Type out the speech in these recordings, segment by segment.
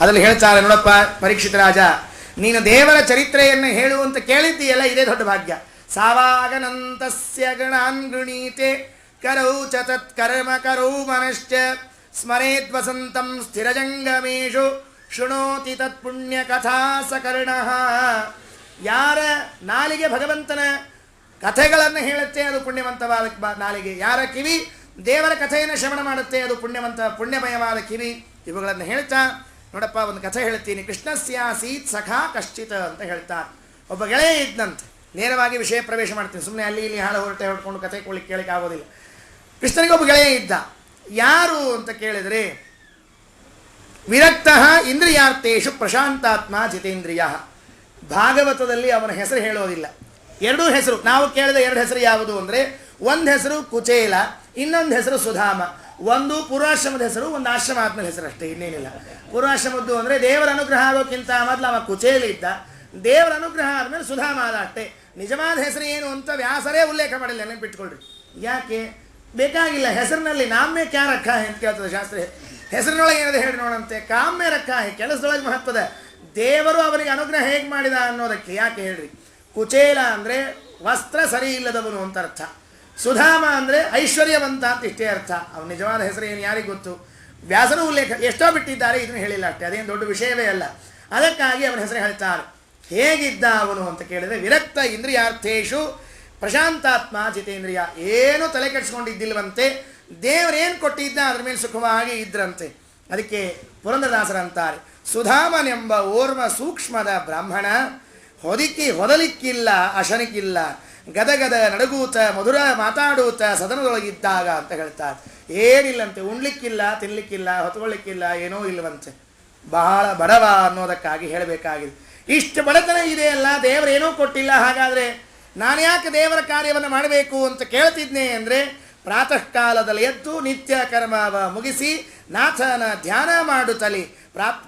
ಅದರಲ್ಲಿ ಹೇಳ್ತಾರೆ, ನೋಡಪ್ಪ ಪರೀಕ್ಷಿತ ರಾಜ, ನೀನು ದೇವರ ಚರಿತ್ರೆಯನ್ನು ಹೇಳುವಂತ ಕೇಳಿದ್ದೀಯಲ್ಲ, ಇದೇ ದೊಡ್ಡ ಭಾಗ್ಯ. ಸಾವಾಗನಂತಸ್ಯ ಗಣಾನ್ ಗೃಣೀತೆ ಕರೌ ಚ ತತ್ಕರ್ಮ ಕರೌ ಮನಶ್ಚ ಸ್ಮರೇದ್ವಸಂತಂ ಸ್ಥಿರಜಂಗಮೇಶು ಶೃಣೋತಿ ತತ್ಪುಣ್ಯ ಕಥಾ ಸಕರ್ಣಃ. ಯಾರ ನಾಲಿಗೆ ಭಗವಂತನ ಕಥೆಗಳನ್ನು ಹೇಳುತ್ತೆ ಅದು ಪುಣ್ಯವಂತವಾದ ನಾಲಿಗೆ, ಯಾರ ಕಿವಿ ದೇವರ ಕಥೆಯನ್ನು ಶ್ರವಣ ಮಾಡುತ್ತೆ ಅದು ಪುಣ್ಯಮಯವಾದ ಕಿವಿ. ಇವುಗಳನ್ನು ಹೇಳ್ತಾ ನೋಡಪ್ಪ ಒಂದು ಕಥೆ ಹೇಳ್ತೀನಿ. ಕೃಷ್ಣಸ್ಯಾಸೀತ್ ಸಖಾ ಕಶ್ಚಿತ್ ಅಂತ ಹೇಳ್ತಾರೆ. ಒಬ್ಬ ಗೆಳೆಯ ಇದ್ದಂತೆ. ನೇರವಾಗಿ ವಿಷಯ ಪ್ರವೇಶ ಮಾಡ್ತೀನಿ, ಸುಮ್ಮನೆ ಅಲ್ಲಿ ಇಲ್ಲಿ ಹಾಳು ಹೊರಟು ಕಥೆ ಕೇಳಲಿಕ್ಕೆ ಆಗೋದಿಲ್ಲ. ಕೃಷ್ಣನಿಗೆ ಒಬ್ಬ ಗೆಳೆಯ ಇದ್ದ. ಯಾರು ಅಂತ ಕೇಳಿದರೆ ವಿರಕ್ತ ಇಂದ್ರಿಯಾರ್ಥೇಶು ಪ್ರಶಾಂತಾತ್ಮ ಜಿತೇಂದ್ರಿಯ. ಭಾಗವತದಲ್ಲಿ ಅವನ ಹೆಸರು ಹೇಳೋದಿಲ್ಲ. ಎರಡೂ ಹೆಸರು ನಾವು ಕೇಳಿದ ಎರಡು ಹೆಸರು ಯಾವುದು ಅಂದರೆ, ಒಂದು ಹೆಸರು ಕುಚೇಲ, ಇನ್ನೊಂದು ಹೆಸರು ಸುಧಾಮ. ಒಂದು ಪೂರ್ವಾಶ್ರಮದ ಹೆಸರು, ಒಂದು ಆಶ್ರಮ ಆತ್ಮದ ಹೆಸರು ಅಷ್ಟೇ, ಇನ್ನೇನಿಲ್ಲ. ಪೂರ್ವಾಶ್ರಮದ್ದು ಅಂದರೆ ದೇವರ ಅನುಗ್ರಹ ಆಗೋಕ್ಕಿಂತ ಮೊದಲು ಅವ ಕುಚೇಲಿ ಇದ್ದ, ದೇವರ ಅನುಗ್ರಹ ಆದಮೇಲೆ ಸುಧಾಮ ಆದ ಅಷ್ಟೇ. ನಿಜವಾದ ಹೆಸರು ಏನು ಅಂತ ವ್ಯಾಸರೇ ಉಲ್ಲೇಖ ಮಾಡಿಲ್ಲ, ನೆನಪಿಟ್ಕೊಳ್ರಿ. ಯಾಕೆ ಬೇಕಾಗಿಲ್ಲ, ಹೆಸರಿನಲ್ಲಿ ನಾಮೇ ಕ್ಯಾ ರಕ್ಕ ಅಂತ ಕೇಳ್ತದೆ ಶಾಸ್ತ್ರ. ಹೆಸರಿನೊಳಗೆ ಏನಿದೆ ಹೇಳಿ ನೋಡಂತೆ, ಕಾಮ್ಯ ರಕ್ಕ, ಕೆಲಸದೊಳಗೆ ಮಹತ್ವದ. ದೇವರು ಅವರಿಗೆ ಅನುಗ್ರಹ ಹೇಗೆ ಮಾಡಿದ ಅನ್ನೋದಕ್ಕೆ. ಯಾಕೆ ಹೇಳ್ರಿ, ಕುಚೇಲ ಅಂದರೆ ವಸ್ತ್ರ ಸರಿ ಇಲ್ಲದವನು ಅಂತ ಅರ್ಥ, ಸುಧಾಮ ಅಂದರೆ ಐಶ್ವರ್ಯವಂತ ಅಂತ ಇಷ್ಟೇ ಅರ್ಥ. ಅವನ ನಿಜವಾದ ಹೆಸರು ಏನು ಯಾರಿಗೆ ಗೊತ್ತು? ವ್ಯಾಸನ ಉಲ್ಲೇಖ ಎಷ್ಟೋ ಬಿಟ್ಟಿದ್ದಾರೆ, ಇದನ್ನು ಹೇಳಿಲ್ಲ ಅಷ್ಟೇ, ಅದೇನು ದೊಡ್ಡ ವಿಷಯವೇ ಅಲ್ಲ. ಅದಕ್ಕಾಗಿ ಅವನ ಹೆಸರು ಹೇಳ್ತಾರೆ. ಹೇಗಿದ್ದ ಅವನು ಅಂತ ಕೇಳಿದರೆ, ವಿರಕ್ತ ಇಂದ್ರಿಯಾರ್ಥೇಶು ಪ್ರಶಾಂತಾತ್ಮ ಜಿತೇಂದ್ರಿಯ. ಏನು ತಲೆ ಕೆಡಿಸ್ಕೊಂಡಿದ್ದಿಲ್ವಂತೆ, ದೇವರೇನು ಕೊಟ್ಟಿದ್ದ ಅದರ ಮೇಲೆ ಸುಖವಾಗಿ ಇದ್ರಂತೆ. ಅದಕ್ಕೆ ಪುರಂದರದಾಸರ ಅಂತಾರೆ, ಸುಧಾಮನೆಂಬ ಓರ್ವ ಸೂಕ್ಷ್ಮದ ಬ್ರಾಹ್ಮಣ ಹೊದಲಿಕ್ಕಿಲ್ಲ ಅಶನಿಕ್ಕಿಲ್ಲ, ಗದಗದ ನಡಗೂತ ಮಧುರ ಮಾತಾಡೂತ ಸದನದೊಳಗಿದ್ದಾಗ ಅಂತ ಹೇಳ್ತಾರೆ. ಏನಿಲ್ಲಂತೆ, ಉಣ್ಲಿಕ್ಕಿಲ್ಲ, ತಿನ್ಲಿಕ್ಕಿಲ್ಲ, ಹೊತ್ಕೊಳ್ಳಿಕ್ಕಿಲ್ಲ, ಏನೋ ಇಲ್ಲವಂತೆ. ಬಹಳ ಬಡವ ಅನ್ನೋದಕ್ಕಾಗಿ ಹೇಳಬೇಕಾಗಿದೆ. ಇಷ್ಟು ಬಡತನ ಇದೆಯಲ್ಲ, ದೇವರೇನೂ ಕೊಟ್ಟಿಲ್ಲ, ಹಾಗಾದರೆ ನಾನು ಯಾಕೆ ದೇವರ ಕಾರ್ಯವನ್ನು ಮಾಡಬೇಕು ಅಂತ ಕೇಳ್ತಿದ್ನೆ ಅಂದರೆ, ಪ್ರಾತಃ ಕಾಲದಲ್ಲಿ ಎದ್ದು ನಿತ್ಯ ಕರ್ಮವ ಮುಗಿಸಿ ನಾಥನ ಧ್ಯಾನ ಮಾಡುತ್ತಲಿ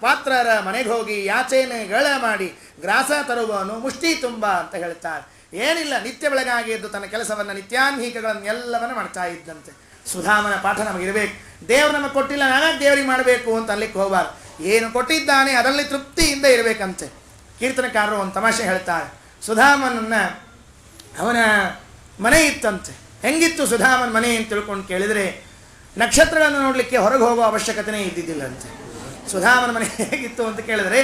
ಪಾತ್ರರ ಮನೆಗೆ ಹೋಗಿ ಯಾಚನೆಗಳ ಮಾಡಿ ಗ್ರಾಸ ತರುವನು ಮುಷ್ಟಿ ತುಂಬ ಅಂತ ಹೇಳ್ತಾರೆ. ಏನಿಲ್ಲ, ನಿತ್ಯ ಬೆಳಗಾಗಿ ಎದ್ದು ತನ್ನ ಕೆಲಸವನ್ನು ನಿತ್ಯಾನ್ಹೀಕಗಳನ್ನು ಎಲ್ಲವನ್ನು ಮಾಡ್ತಾ ಇದ್ದಂತೆ. ಸುಧಾಮನ ಪಾಠ ನಮಗಿರಬೇಕು. ದೇವರು ನಮಗೆ ಕೊಟ್ಟಿಲ್ಲ, ನಾನಾಗಿ ದೇವರಿಗೆ ಮಾಡಬೇಕು ಅಂತ ಅಲ್ಲಿಗೆ ಹೋಗಬಾರ್ದು. ಏನು ಕೊಟ್ಟಿದ್ದಾನೆ ಅದರಲ್ಲಿ ತೃಪ್ತಿಯಿಂದ ಇರಬೇಕಂತೆ. ಕೀರ್ತನಕಾರರು ಒಂದು ತಮಾಷೆ ಹೇಳ್ತಾರೆ. ಸುಧಾಮನನ್ನು ಅವನ ಮನೆ ಇತ್ತಂತೆ. ಹೆಂಗಿತ್ತು ಸುಧಾಮನ ಮನೆ ಅಂತ ತಿಳ್ಕೊಂಡು ಕೇಳಿದರೆ, ನಕ್ಷತ್ರಗಳನ್ನು ನೋಡಲಿಕ್ಕೆ ಹೊರಗೆ ಹೋಗೋ ಅವಶ್ಯಕತೆಯೇ ಇದ್ದಿದ್ದಿಲ್ಲಂತೆ. ಸುಧಾಮನ ಮನೆ ಹೇಗಿತ್ತು ಅಂತ ಕೇಳಿದರೆ,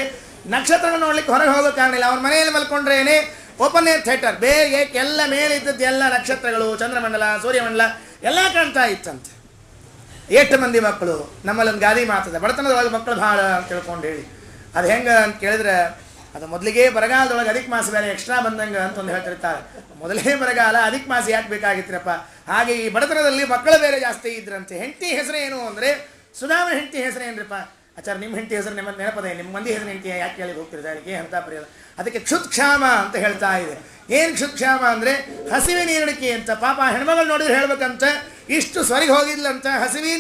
ನಕ್ಷತ್ರಗಳನ್ನು ನೋಡಲಿಕ್ಕೆ ಹೊರಗೆ ಹೋಗೋ ಕಾರಣ ಇಲ್ಲ. ಅವನ ಮನೆಯಲ್ಲಿ ಮಲ್ಕೊಂಡ್ರೇನೆ ಓಪನ್ ಏರ್ ಥಿಯೇಟರ್, ಬೇರೆ ಎಲ್ಲ ಮೇಲೆ ಇದ್ದದ್ದು ಎಲ್ಲ ನಕ್ಷತ್ರಗಳು, ಚಂದ್ರಮಂಡಲ, ಸೂರ್ಯಮಂಡಲ ಎಲ್ಲ ಕಾಣ್ತಾ ಇತ್ತಂತೆ. ಎಷ್ಟು ಮಂದಿ ಮಕ್ಕಳು, ನಮ್ಮಲ್ಲೊಂದು ಗಾದಿ ಮಾತದ, ಬಡತನದೊಳಗೆ ಮಕ್ಕಳು ಭಾಳ ಅಂತ ತಿಳ್ಕೊಂಡು ಹೇಳಿ. ಅದು ಹೆಂಗೆ ಅಂತ ಕೇಳಿದ್ರೆ, ಅದು ಮೊದಲಿಗೆ ಬರಗಾಲದೊಳಗೆ ಅಧಿಕ ಮಾಸ ಬೇರೆ ಎಕ್ಸ್ಟ್ರಾ ಬಂದಂಗೆ ಅಂತ ಒಂದು ಹೇಳ್ತಿರ್ತಾರೆ. ಮೊದಲೇ ಬರಗಾಲ, ಅಧಿಕ ಮಾಸ ಯಾಕೆ ಬೇಕಾಗಿತ್ತರಪ್ಪ? ಹಾಗೆ ಈ ಬಡತನದಲ್ಲಿ ಮಕ್ಕಳು ಬೇರೆ ಜಾಸ್ತಿ ಇದ್ರಂತೆ. ಹೆಂಡತಿ ಹೆಸರು ಏನು ಅಂದರೆ, ಸುಧಾಮನ ಹೆಂಡತಿ ಹೆಸರು ಏನ್ರಿಪ್ಪ? ಆಚಾರ ನಿಮ್ಮ ಹೆಂಡತಿ ಹೆಸರು ನಿಮ್ಮ ನೆನಪದೆ, ನಿಮ್ಮ ಮಂದಿ ಹೆಸರು ಹೆಂಡತಿ ಯಾಕೆ ಕೇಳಿ ಹೋಗ್ತಿರ್ತಾರೆ, ಅದಕ್ಕೆ ಅಂತ ಬರೆಯೋದು. ಅದಕ್ಕೆ ಕ್ಷುತ್ಕ್ಷಾಮ ಅಂತ ಹೇಳ್ತಾ ಇದೆ. ಏನು ಕ್ಷುತ್ಕ್ಷಾಮ ಅಂದರೆ ಹಸಿವೆ ನೀರಡಿಕೆ ಅಂತ. ಪಾಪ ಹೆಣ್ಮಗಳು ನೋಡಿದ್ರೆ ಹೇಳ್ಬೇಕಂತ, ಇಷ್ಟು ಸ್ವರಿಗೆ ಹೋಗಿದ್ಲಂತ. ಹಸಿವಿ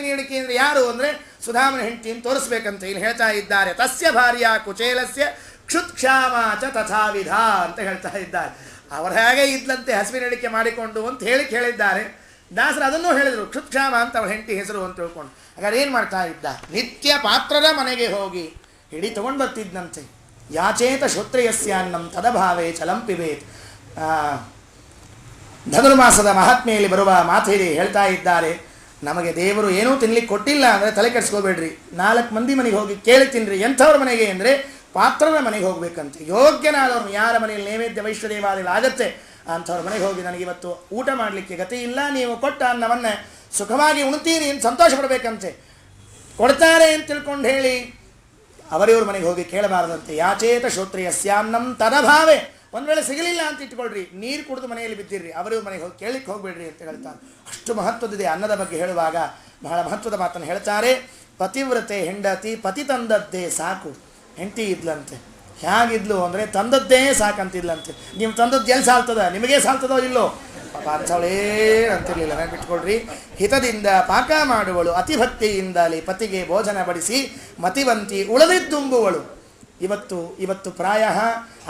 ನೀರಡಿಕೆ ಅಂದರೆ ಯಾರು ಅಂದರೆ ಸುಧಾಮನ ಹೆಂಡತಿ ಅಂತ ತೋರಿಸ್ಬೇಕಂತ ಇಲ್ಲಿ ಹೇಳ್ತಾ ಇದ್ದಾರೆ. ತಸ್ಯ ಭಾರ್ಯ ಕುಚೇಲಸ್ಯ ಕ್ಷುತ್ಕ್ಷಾಮ ಚ ತಥಾವಿಧ ಅಂತ ಹೇಳ್ತಾ ಇದ್ದಾರೆ. ಅವರ ಹೇಗೆ ಇದ್ಲಂತೆ ಹಸಿವಿ ನೀರಡಿಕೆ ಮಾಡಿಕೊಂಡು ಅಂತ ಹೇಳಿದ್ದಾರೆ. ದಾಸರು ಅದನ್ನೂ ಹೇಳಿದರು, ಕ್ಷುತ್ಕ್ಷಾಮ ಅಂತ ಅವಳ ಹೆಂಡತಿ ಹೆಸರು ಅಂತ ತಿಳ್ಕೊಂಡು. ಹಾಗಾದ್ರೆ ಏನು ಮಾಡ್ತಾ ಇದ್ದ? ನಿತ್ಯ ಪಾತ್ರರ ಮನೆಗೆ ಹೋಗಿ ಹಿಡಿ ತೊಗೊಂಡು ಬರ್ತಿದ್ದಂತೆ. ಯಾಚೇತ ಶ್ರೋತ್ರಿಯಸ್ಯಾನ್ನಂ ತದಭಾವೇ ಚಲಂಪಿಬೇತ್. ಧನುರ್ಮಾಸದ ಮಹಾತ್ಮೆಯಲ್ಲಿ ಬರುವ ಮಾತಿದೆ, ಹೇಳ್ತಾ ಇದ್ದಾರೆ, ನಮಗೆ ದೇವರು ಏನೂ ತಿನ್ಲಿಕ್ಕೆ ಕೊಟ್ಟಿಲ್ಲ ಅಂದರೆ ತಲೆ ಕೆಡಿಸ್ಕೋಬೇಡ್ರಿ, 4 ಮಂದಿ ಮನೆಗೆ ಹೋಗಿ ಕೇಳಿ ತಿನ್ನಿರಿ. ಎಂಥವ್ರ ಮನೆಗೆ ಅಂದರೆ ಪಾತ್ರರ ಮನೆಗೆ ಹೋಗ್ಬೇಕಂತೆ. ಯೋಗ್ಯನಾದವ್ರು ಯಾರ ಮನೆಯಲ್ಲಿ ನೈವೇದ್ಯ ವೈಶ್ವದೇವಾದಿಗಳು ಆಗತ್ತೆ ಅಂಥವ್ರ ಮನೆಗೆ ಹೋಗಿ, ನನಗಿವತ್ತು ಊಟ ಮಾಡಲಿಕ್ಕೆ ಗತಿ ಇಲ್ಲ, ನೀವು ಕೊಟ್ಟ ಅನ್ನವನ್ನು ಸುಖವಾಗಿ ಉಣ್ತೀನಿ ಅಂತ ಸಂತೋಷ ಪಡಬೇಕಂತೆ. ಕೊಡ್ತಾರೆ ಅಂತ ತಿಳ್ಕೊಂಡು ಹೇಳಿ ಅವರಿವ್ರ ಮನೆಗೆ ಹೋಗಿ ಕೇಳಬಾರದಂತೆ. ಯಾಚೇತ ಶ್ರೋತ್ರಿಯಸ್ಯಾನ್ನಂ ತದಭಾವೇ. ಒಂದು ವೇಳೆ ಸಿಗಲಿಲ್ಲ ಅಂತ ಇಟ್ಕೊಳ್ರಿ, ನೀರು ಕುಡಿದು ಮನೆಯಲ್ಲಿ ಬಿದ್ದಿರ್ರಿ, ಅವರಿವ್ರ ಮನೆಗೆ ಹೋಗಿ ಕೇಳಲಿಕ್ಕೆ ಹೋಗಬೇಡ್ರಿ ಅಂತ ಹೇಳ್ತಾರೆ. ಅಷ್ಟು ಮಹತ್ವದಿದೆ. ಅನ್ನದ ಬಗ್ಗೆ ಹೇಳುವಾಗ ಬಹಳ ಮಹತ್ವದ ಮಾತನ್ನು ಹೇಳ್ತಾರೆ. ಪತಿವ್ರತೆ ಹೆಂಡತಿ ಪತಿ ತಂದದ್ದೇ ಸಾಕು. ಹೆಂಡತಿ ಇದ್ಲಂತೆ. ಹೇಗಿದ್ಲು ಅಂದರೆ ತಂದದ್ದೇ ಸಾಕಂತಿದ್ಲಂತೆ. ನೀವು ತಂದದ್ದು ಎಲ್ಲಿ ಸಾಲ್ತದ, ನಿಮಗೇ ಸಾಲ್ತದೋ ಇಲ್ಲೋ ಪಾಪ ಅಂಥವಳೇ ಅಂತಿರ್ಲಿಲ್ಲ, ನೆನಪಿಟ್ಕೊಳ್ರಿ. ಹಿತದಿಂದ ಪಾಕ ಮಾಡುವಳು, ಅತಿಭಕ್ತಿಯಿಂದಲೇ ಪತಿಗೆ ಭೋಜನ ಬಡಿಸಿ ಮತಿವಂತಿ ಉಳಿದಿದ್ದುಂಬುವಳು. ಇವತ್ತು ಪ್ರಾಯ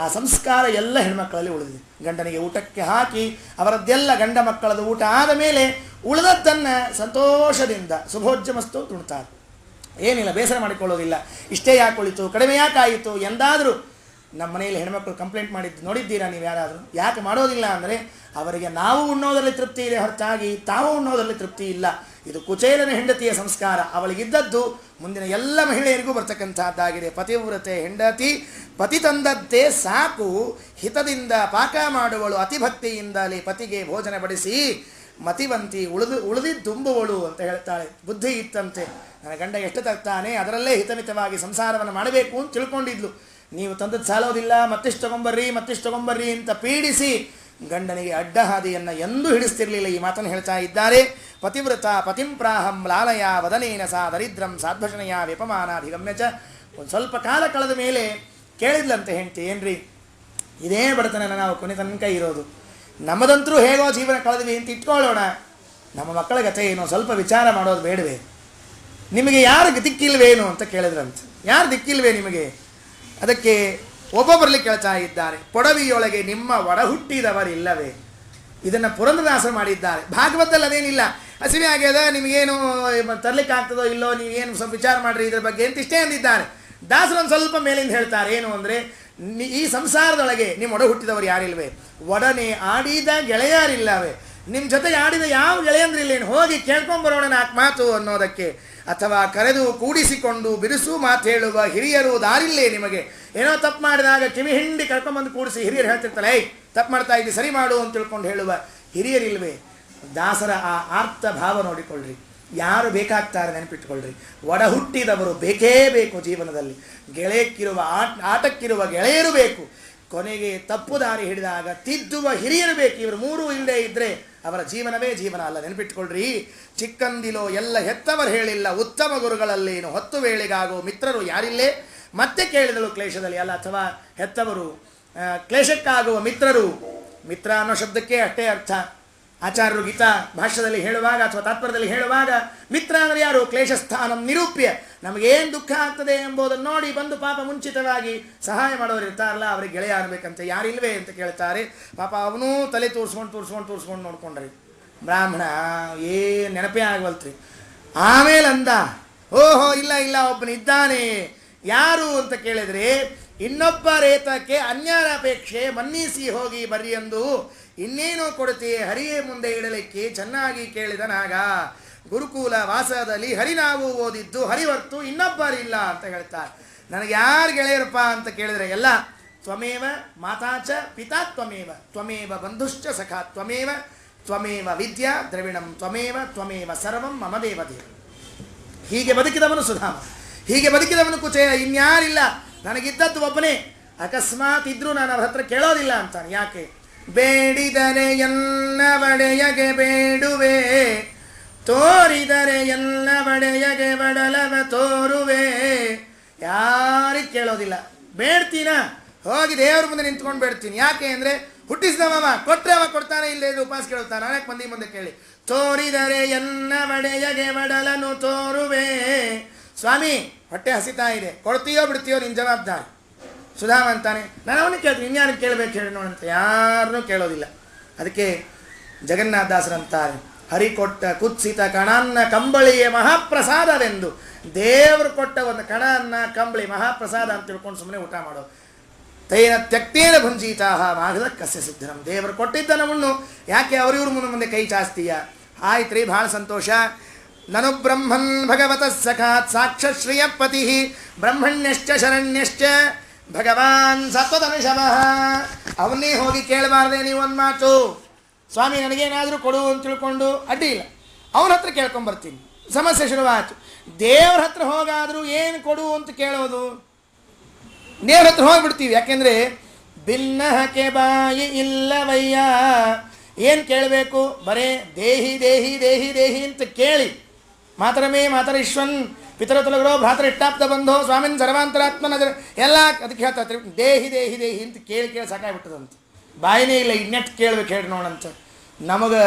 ಆ ಸಂಸ್ಕಾರ ಎಲ್ಲ ಹೆಣ್ಮಕ್ಕಳಲ್ಲಿ ಉಳಿದಿದೆ. ಗಂಡನಿಗೆ ಊಟಕ್ಕೆ ಹಾಕಿ ಅವರದ್ದೆಲ್ಲ ಗಂಡ ಮಕ್ಕಳದ ಊಟ ಆದ ಮೇಲೆ ಉಳಿದದ್ದನ್ನು ಸಂತೋಷದಿಂದ ಶುಭೋಜ್ಜಮಸ್ತು ತುಣ್ತಾರೆ. ಏನಿಲ್ಲ, ಬೇಸರ ಮಾಡಿಕೊಳ್ಳೋದಿಲ್ಲ. ಇಷ್ಟೇ ಯಾಕೆ ಉಳಿತು, ಕಡಿಮೆ ಯಾಕಾಯಿತು ಎಂದಾದರೂ ನಮ್ಮ ಮನೆಯಲ್ಲಿ ಹೆಣ್ಮಕ್ಳು ಕಂಪ್ಲೇಂಟ್ ಮಾಡಿದ್ದು ನೋಡಿದ್ದೀರಾ ನೀವು ಯಾರಾದರೂ? ಯಾಕೆ ಮಾಡೋದಿಲ್ಲ ಅಂದರೆ ಅವರಿಗೆ ನಾವು ಉಣ್ಣೋದರಲ್ಲಿ ತೃಪ್ತಿ ಇದೆ ಹೊರತಾಗಿ ತಾವು ಉಣ್ಣೋದರಲ್ಲಿ ತೃಪ್ತಿ ಇಲ್ಲ. ಇದು ಕುಚೇಲನ ಹೆಂಡತಿಯ ಸಂಸ್ಕಾರ. ಅವಳಿಗಿದ್ದದ್ದು ಮುಂದಿನ ಎಲ್ಲ ಮಹಿಳೆಯರಿಗೂ ಬರ್ತಕ್ಕಂಥದ್ದಾಗಿದೆ. ಪತಿವ್ರತೆ ಹೆಂಡತಿ ಪತಿ ತಂದದ್ದೇ ಸಾಕು, ಹಿತದಿಂದ ಪಾಕ ಮಾಡುವಳು, ಅತಿಭಕ್ತಿಯಿಂದಲೇ ಪತಿಗೆ ಭೋಜನ ಬಡಿಸಿ ಮತಿವಂತಿ ಉಳಿದಿದ್ದುಂಬುವಳು ಅಂತ ಹೇಳ್ತಾಳೆ. ಬುದ್ಧಿ ಇತ್ತಂತೆ, ನನ್ನ ಗಂಡ ಎಷ್ಟು ತರ್ತಾನೆ ಅದರಲ್ಲೇ ಹಿತಮಿತವಾಗಿ ಸಂಸಾರವನ್ನು ಮಾಡಬೇಕು ಅಂತ ತಿಳ್ಕೊಂಡಿದ್ಲು. ನೀವು ತಂದದ್ದು ಸಾಲೋದಿಲ್ಲ, ಮತ್ತಿಷ್ಟು ತಗೊಂಬರ್ರಿ ಅಂತ ಪೀಡಿಸಿ ಗಂಡನಿಗೆ ಅಡ್ಡ ಹಾದಿಯನ್ನು ಎಂದೂ ಹಿಡಿಸ್ತಿರ್ಲಿಲ್ಲ. ಈ ಮಾತನ್ನು ಹೇಳ್ತಾ ಇದ್ದಾರೆ. ಪತಿವ್ರತ ಪತಿಂಪ್ರಾಹಂ ಲಾಲಯ ವದನೇನ ಸಾ ದರಿದ್ರಂ ಸಾಧ್ವಶನಯ ವ್ಯಪಮಾನಾಧಿಗಮ್ಯ ಚ. ಒಂದು ಸ್ವಲ್ಪ ಕಾಲ ಕಳೆದ ಮೇಲೆ ಕೇಳಿದ್ಲಂತೆ ಹೆಂಡತಿ, ಏನ್ರಿ ಇದೇ ಬಡತನ ನಾವು ಕೊನೆ ತನಕ ಇರೋದು, ನಮ್ಮದಂತರೂ ಹೇಗೋ ಜೀವನ ಕಳೆದ್ವಿ ಅಂತ ಇಟ್ಕೊಳ್ಳೋಣ, ನಮ್ಮ ಮಕ್ಕಳ ಗತೆ ಏನೋ ಸ್ವಲ್ಪ ವಿಚಾರ ಮಾಡೋದು ಬೇಡವೇ? ನಿಮಗೆ ಯಾರಿಗೆ ದಿಕ್ಕಿಲ್ವೇನು ಅಂತ ಕೇಳಿದ್ರಂತೆ. ಯಾರು ದಿಕ್ಕಿಲ್ವೇ ನಿಮಗೆ? ಅದಕ್ಕೆ ಒಬ್ಬೊಬ್ಬರಲ್ಲಿ ಕೇಳ್ತಾ ಇದ್ದಾರೆ, ಪೊಡವಿಯೊಳಗೆ ನಿಮ್ಮ ಒಡ ಹುಟ್ಟಿದವರಿಲ್ಲವೇ? ಇದನ್ನು ಪುರಂದರದಾಸರು ಮಾಡಿದ್ದಾರೆ. ಭಾಗವತದಲ್ಲಿ ಅದೇನಿಲ್ಲ, ಹಸಿವೆ ಆಗ್ಯದ ನಿಮಗೇನು ತರಲಿಕ್ಕೆ ಆಗ್ತದೋ ಇಲ್ಲೋ, ನೀವೇನು ಸ್ವಲ್ಪ ವಿಚಾರ ಮಾಡಿರಿ ಇದ್ರ ಬಗ್ಗೆ ಅಂತ ಇಷ್ಟೇ ಅಂದಿದ್ದಾರೆ. ದಾಸರೊಂದು ಸ್ವಲ್ಪ ಮೇಲಿಂದ ಹೇಳ್ತಾರೆ, ಏನು ಅಂದರೆ ಈ ಸಂಸಾರದೊಳಗೆ ನಿಮ್ಮ ಒಡ ಹುಟ್ಟಿದವರು ಯಾರಿಲ್ವೇ? ಒಡನೆ ಆಡಿದ ಗೆಳೆಯರಿಲ್ಲವೇ? ನಿಮ್ಮ ಜೊತೆಗೆ ಆಡಿದ ಯಾವ ಗೆಳೆಯಂದ್ರಿಲ್ಲೇನು? ಹೋಗಿ ಕೇಳ್ಕೊಂಬರೋಣ 4 ಮಾತು ಅನ್ನೋದಕ್ಕೆ. ಅಥವಾ ಕರೆದು ಕೂಡಿಸಿಕೊಂಡು ಬಿರುಸು ಮಾತು ಹೇಳುವ ಹಿರಿಯರು ದಾರಿಲ್ಲೇ ನಿಮಗೆ? ಏನೋ ತಪ್ಪು ಮಾಡಿದಾಗ ಕಿವಿ ಹಿಂಡಿ ಕರ್ಕೊಂಬಂದು ಕೂಡಿಸಿ ಹಿರಿಯರು ಹೇಳ್ತಿರ್ತಾರೆ, ಏಯ್ ತಪ್ಪು ಮಾಡ್ತಾ ಇದ್ದಿ ಸರಿ ಮಾಡು ಅಂತ ತಿಳ್ಕೊಂಡು ಹೇಳುವ ಹಿರಿಯರಿಲ್ವೇ? ದಾಸರ ಆ ಆರ್ಥ ಭಾವ ನೋಡಿಕೊಳ್ಳ್ರಿ. ಯಾರು ಬೇಕಾಗ್ತಾರೆ ನೆನಪಿಟ್ಕೊಳ್ರಿ. ಒಡ ಹುಟ್ಟಿದವರು ಬೇಕೇ ಬೇಕು ಜೀವನದಲ್ಲಿ. ಗೆಳೆಯಕ್ಕಿರುವ ಆಟಕ್ಕಿರುವ ಗೆಳೆಯರು ಬೇಕು. ಕೊನೆಗೆ ತಪ್ಪು ದಾರಿ ಹಿಡಿದಾಗ ತಿದ್ದುವ ಹಿರಿಯರು ಬೇಕು. ಇವರು 3 ಇಲ್ಲದೆ ಇದ್ದರೆ ಅವರ ಜೀವನವೇ ಜೀವನ ಅಲ್ಲ. ನೆನಪಿಟ್ಕೊಳ್ರಿ. ಚಿಕ್ಕಂದಿಲೋ ಎಲ್ಲ ಹೆತ್ತವರು ಹೇಳಿಲ್ಲ, ಉತ್ತಮ ಗುರುಗಳಲ್ಲೇನು ಹೊತ್ತು ವೇಳೆಗಾಗೋ ಮಿತ್ರರು ಯಾರಿಲ್ಲೇ? ಮತ್ತೆ ಕೇಳಿದಳು ಕ್ಲೇಶದಲ್ಲಿ ಅಲ್ಲ, ಅಥವಾ ಹೆತ್ತವರು ಕ್ಲೇಶಕ್ಕಾಗುವ ಮಿತ್ರರು. ಮಿತ್ರ ಅನ್ನೋ ಶಬ್ದಕ್ಕೆ ಅಷ್ಟೇ ಅರ್ಥ. ಆಚಾರ್ಯರು ಗೀತಾ ಭಾಷ್ಯದಲ್ಲಿ ಹೇಳುವಾಗ ಅಥವಾ ತಾತ್ಪರ್ಯದಲ್ಲಿ ಹೇಳುವಾಗ ಮಿತ್ರ ಅಂದರೆ ಯಾರು? ಕ್ಲೇಶಸ್ಥಾನಂ ನಿರೂಪ್ಯ. ನಮಗೇನು ದುಃಖ ಆಗ್ತದೆ ಎಂಬುದನ್ನು ನೋಡಿ ಬಂದು ಪಾಪ ಮುಂಚಿತವಾಗಿ ಸಹಾಯ ಮಾಡೋರು ಇರ್ತಾರಲ್ಲ, ಅವರಿಗೆ ಗೆಳೆಯ ಆಗಬೇಕಂತೆ. ಯಾರಿಲ್ವೇ ಅಂತ ಕೇಳ್ತಾರೆ. ಪಾಪ ಅವನೂ ತಲೆ ತೋರಿಸ್ಕೊಂಡು ನೋಡ್ಕೊಂಡ್ರಿ. ಬ್ರಾಹ್ಮಣ ಏನು ನೆನಪೇ ಆಗವಲ್ತ್ರಿ. ಆಮೇಲೆ ಅಂದ, ಓಹೋ ಇಲ್ಲ ಒಬ್ಬನಿದ್ದಾನೆ. ಯಾರು ಅಂತ ಕೇಳಿದರೆ, ಇನ್ನೊಬ್ಬ ರೇತಕ್ಕೆ ಅನ್ಯರ ಅಪೇಕ್ಷೆ ಮನ್ನಿಸಿ ಹೋಗಿ ಬರ್ರಿ ಎಂದು ಇನ್ನೇನೋ ಕೊಡುತ್ತೆಯೇ ಹರಿಯೇ ಮುಂದೆ ಇಡಲಿಕ್ಕೆ ಚೆನ್ನಾಗಿ ಕೇಳಿದನಾಗ. ಗುರುಕುಲ ವಾಸದಲ್ಲಿ ಹರಿ ನಾವು ಓದಿದ್ದು ಹರಿವರ್ತು ಇನ್ನೊಬ್ಬರಿಲ್ಲ ಅಂತ ಹೇಳ್ತಾರೆ. ನನಗೆ ಯಾರು ಗೆಳೆಯರಪ್ಪ ಅಂತ ಕೇಳಿದರೆ ಎಲ್ಲ ತ್ವಮೇವ ಮಾತಾಚ ಪಿತಾ ತ್ವಮೇವ ಬಂಧುಶ್ಚ ಸಖಾ ತ್ವಮೇವ ವಿದ್ಯಾ ದ್ರವಿಣಂ ತ್ವಮೇವ ಸರ್ವಂ ಮಮ ದೇವದೇವ. ಹೀಗೆ ಬದುಕಿದವನು ಸುಧಾಮ, ಹೀಗೆ ಬದುಕಿದವನು ಕುಚೇಲ. ಇನ್ಯಾರಿಲ್ಲ, ನನಗಿದ್ದದ್ದು ಒಬ್ಬನೇ. ಅಕಸ್ಮಾತ್ ಇದ್ರೂ ನಾನು ಅವ್ರ ಹತ್ರ ಕೇಳೋದಿಲ್ಲ ಅಂತಾನೆ. ಯಾಕೆ? ಬೇಡಿದರೆ ಎಲ್ಲ ಬಡೆಯಗೆ ಬೇಡುವೆ, ತೋರಿದರೆ ಎಲ್ಲ ಬಡೆಯಗೆ ಬಡಲವ ತೋರುವೆ. ಯಾರಿಗೆ ಕೇಳೋದಿಲ್ಲ. ಬೇಡ್ತೀನ ಹೋಗಿ ದೇವ್ರ ಮುಂದೆ ನಿಂತ್ಕೊಂಡು ಬೇಡ್ತೀನಿ. ಯಾಕೆ ಅಂದರೆ ಹುಟ್ಟಿಸಿದವ ಕೊಟ್ಟರೆ ಅವ ಕೊಡ್ತಾನೆ, ಇಲ್ಲದೆ ಉಪವಾಸ ಕೇಳುತ್ತಾನೆ. ನಾಲ್ಕು ಮಂದಿ ಮುಂದೆ ಕೇಳಿ. ತೋರಿದರೆ ಎಲ್ಲ ಬಡೆಯಗೆ ಬಡಲನು ತೋರುವೆ. ಸ್ವಾಮಿ ಹೊಟ್ಟೆ ಹಸಿತಾ ಇದೆ, ಕೊಡ್ತೀಯೋ ಬಿಡ್ತೀಯೋ ನಿನ್ನ ಜವಾಬ್ದಾರಿ. ಸುಧಾಮ ಅಂತಾನೆ, ನಾನು ಅವನಿಗೆ ಕೇಳ್ತೀನಿ, ಇನ್ಯಾರಿಗೆ ಕೇಳಬೇಕು ಹೇಳಿ ನೋಡಂತ. ಯಾರನ್ನೂ ಕೇಳೋದಿಲ್ಲ. ಅದಕ್ಕೆ ಜಗನ್ನಾಥದಾಸರಂತಾರೆ, ಹರಿ ಕೊಟ್ಟ ಕುತ್ಸಿತ ಕಣನ್ನ ಕಂಬಳಿಯ ಮಹಾಪ್ರಸಾದವೆಂದು. ದೇವರು ಕೊಟ್ಟ ಒಂದು ಕಣ ಅನ್ನ ಕಂಬಳಿ ಮಹಾಪ್ರಸಾದ ಅಂತ ತಿಳ್ಕೊಂಡು ಸುಮ್ಮನೆ ಊಟ ಮಾಡೋ. ತೈನ ತ್ಯಕ್ತೇನ ಭುಂಜೀತಾಹ ಮಾಘದ ಕಸ್ಯ ಸಿದ್ಧನಂ. ದೇವರು ಕೊಟ್ಟಿದ್ದನವನ್ನು ಯಾಕೆ ಅವರಿವ್ರ ಮುಂದೆ ಕೈ ಚಾಸ್ತೀಯ? ಆಯ್ತು ರೀ, ಭಾಳ ಸಂತೋಷ. ನನು ಬ್ರಹ್ಮನ್ ಭಗವತಃ ಸಖಾತ್ ಸಾಕ್ಷಶ್ರಿಯ ಪತಿ ಬ್ರಹ್ಮಣ್ಯಶ್ಚ ಶರಣ್ಯಶ್ಚ ಭಗವಾನ್ ಸತ್ವತನುಷಮಃ. ಅವನ್ನೇ ಹೋಗಿ ಕೇಳಬಾರ್ದೆ ನೀವು ಒಂದು ಮಾತು. ಸ್ವಾಮಿ ನನಗೇನಾದರೂ ಕೊಡು ಅಂತ ತಿಳ್ಕೊಂಡು ಅಡ್ಡಿ ಇಲ್ಲ, ಅವನ ಹತ್ರ ಕೇಳ್ಕೊಂಬರ್ತೀನಿ. ಸಮಸ್ಯೆ ಶುರುವಾಯಿತು. ದೇವ್ರ ಹತ್ರ ಹೋಗಾದರೂ ಏನು ಕೊಡು ಅಂತ ಕೇಳೋದು? ದೇವ್ರ ಹತ್ರ ಹೋಗ್ಬಿಡ್ತೀವಿ. ಯಾಕೆಂದರೆ ಭಿನ್ನಹಕೆ ಬಾಯಿ ಇಲ್ಲವಯ್ಯ. ಏನು ಕೇಳಬೇಕು? ಬರೇ ದೇಹಿ ದೇಹಿ ದೇಹಿ ದೇಹಿ ಅಂತ ಕೇಳಿ. ಮಾತರಮೇ ಮಾತರಿಶ್ವನ್ ಪಿತರತುಲಗರೋ ಭ್ರಾತರ ಇಟ್ಟಾಪ್ತ ಬಂಧೋ ಸ್ವಾಮಿನ್ ಸರ್ವಾಂತರಾತ್ಮನ ಎಲ್ಲ ಅದಕ್ಕೆ ಹೇಳ್ತಾರೆ. ದೇಹಿ ದೇಹಿ ದೇಹಿ ಅಂತ ಕೇಳಿ ಸಾಕಾಗ್ಬಿಟ್ಟದಂತ. ಬಾಯಿನೇ ಇಲ್ಲ, ಇನ್ನೆಟ್ಟು ಕೇಳ್ಬೇಕು ಹೇಳಿ ನೋಡಂತ. ನಮಗೆ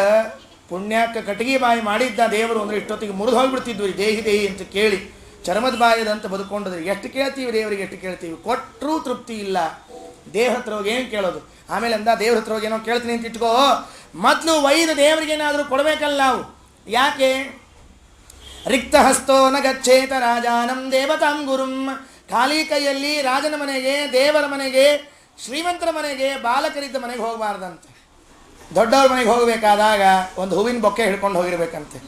ಪುಣ್ಯಕ್ಕೆ ಕಟ್ಟಿಗೆ ಬಾಯಿ ಮಾಡಿದ್ದ ದೇವರು ಅಂದರೆ ಇಷ್ಟೊತ್ತಿಗೆ ಮುರಿದು ಹೋಗಿಬಿಡ್ತಿದ್ವಿ ದೇಹಿ ದೇಹಿ ಅಂತ ಕೇಳಿ. ಚರ್ಮದ ಬಾಯದಂತ ಬದುಕೊಂಡ್ರೆ ಎಷ್ಟು ಕೇಳ್ತೀವಿ ದೇವರಿಗೆ, ಎಷ್ಟು ಕೇಳ್ತೀವಿ. ಕೊಟ್ಟರೂ ತೃಪ್ತಿ ಇಲ್ಲ. ದೇವ್ರ ಹತ್ರ ಹೋಗಿ ಏನು ಕೇಳೋದು? ಆಮೇಲೆ ಅಂದ ದೇವ್ರ ಹತ್ರ ಹೋಗಿ ಏನೋ ಕೇಳ್ತೀನಿ ಅಂತ ಇಟ್ಕೋ. ಮೊದಲು ಒಯ್ದು ದೇವರಿಗೇನಾದರೂ ಕೊಡಬೇಕಲ್ಲ ನಾವು. ಯಾಕೆ? ರಿಕ್ತಹಸ್ತೋ ನ ಗಚ್ಚೇತ ರಾಜಾನಂ ದೇವತಾಂ ಗುರುಂ. ಖಾಲಿ ಕೈಯಲ್ಲಿ ರಾಜನ ಮನೆಗೆ, ದೇವರ ಮನೆಗೆ, ಶ್ರೀಮಂತರ ಮನೆಗೆ, ಬಾಲಕರಿದ್ದ ಮನೆಗೆ ಹೋಗಬಾರ್ದಂತೆ. ದೊಡ್ಡವ್ರ ಮನೆಗೆ ಹೋಗಬೇಕಾದಾಗ ಒಂದು ಹೂವಿನ ಬೊಕ್ಕೆ ಹಿಡ್ಕೊಂಡು ಹೋಗಿರ್ಬೇಕಂತೆ.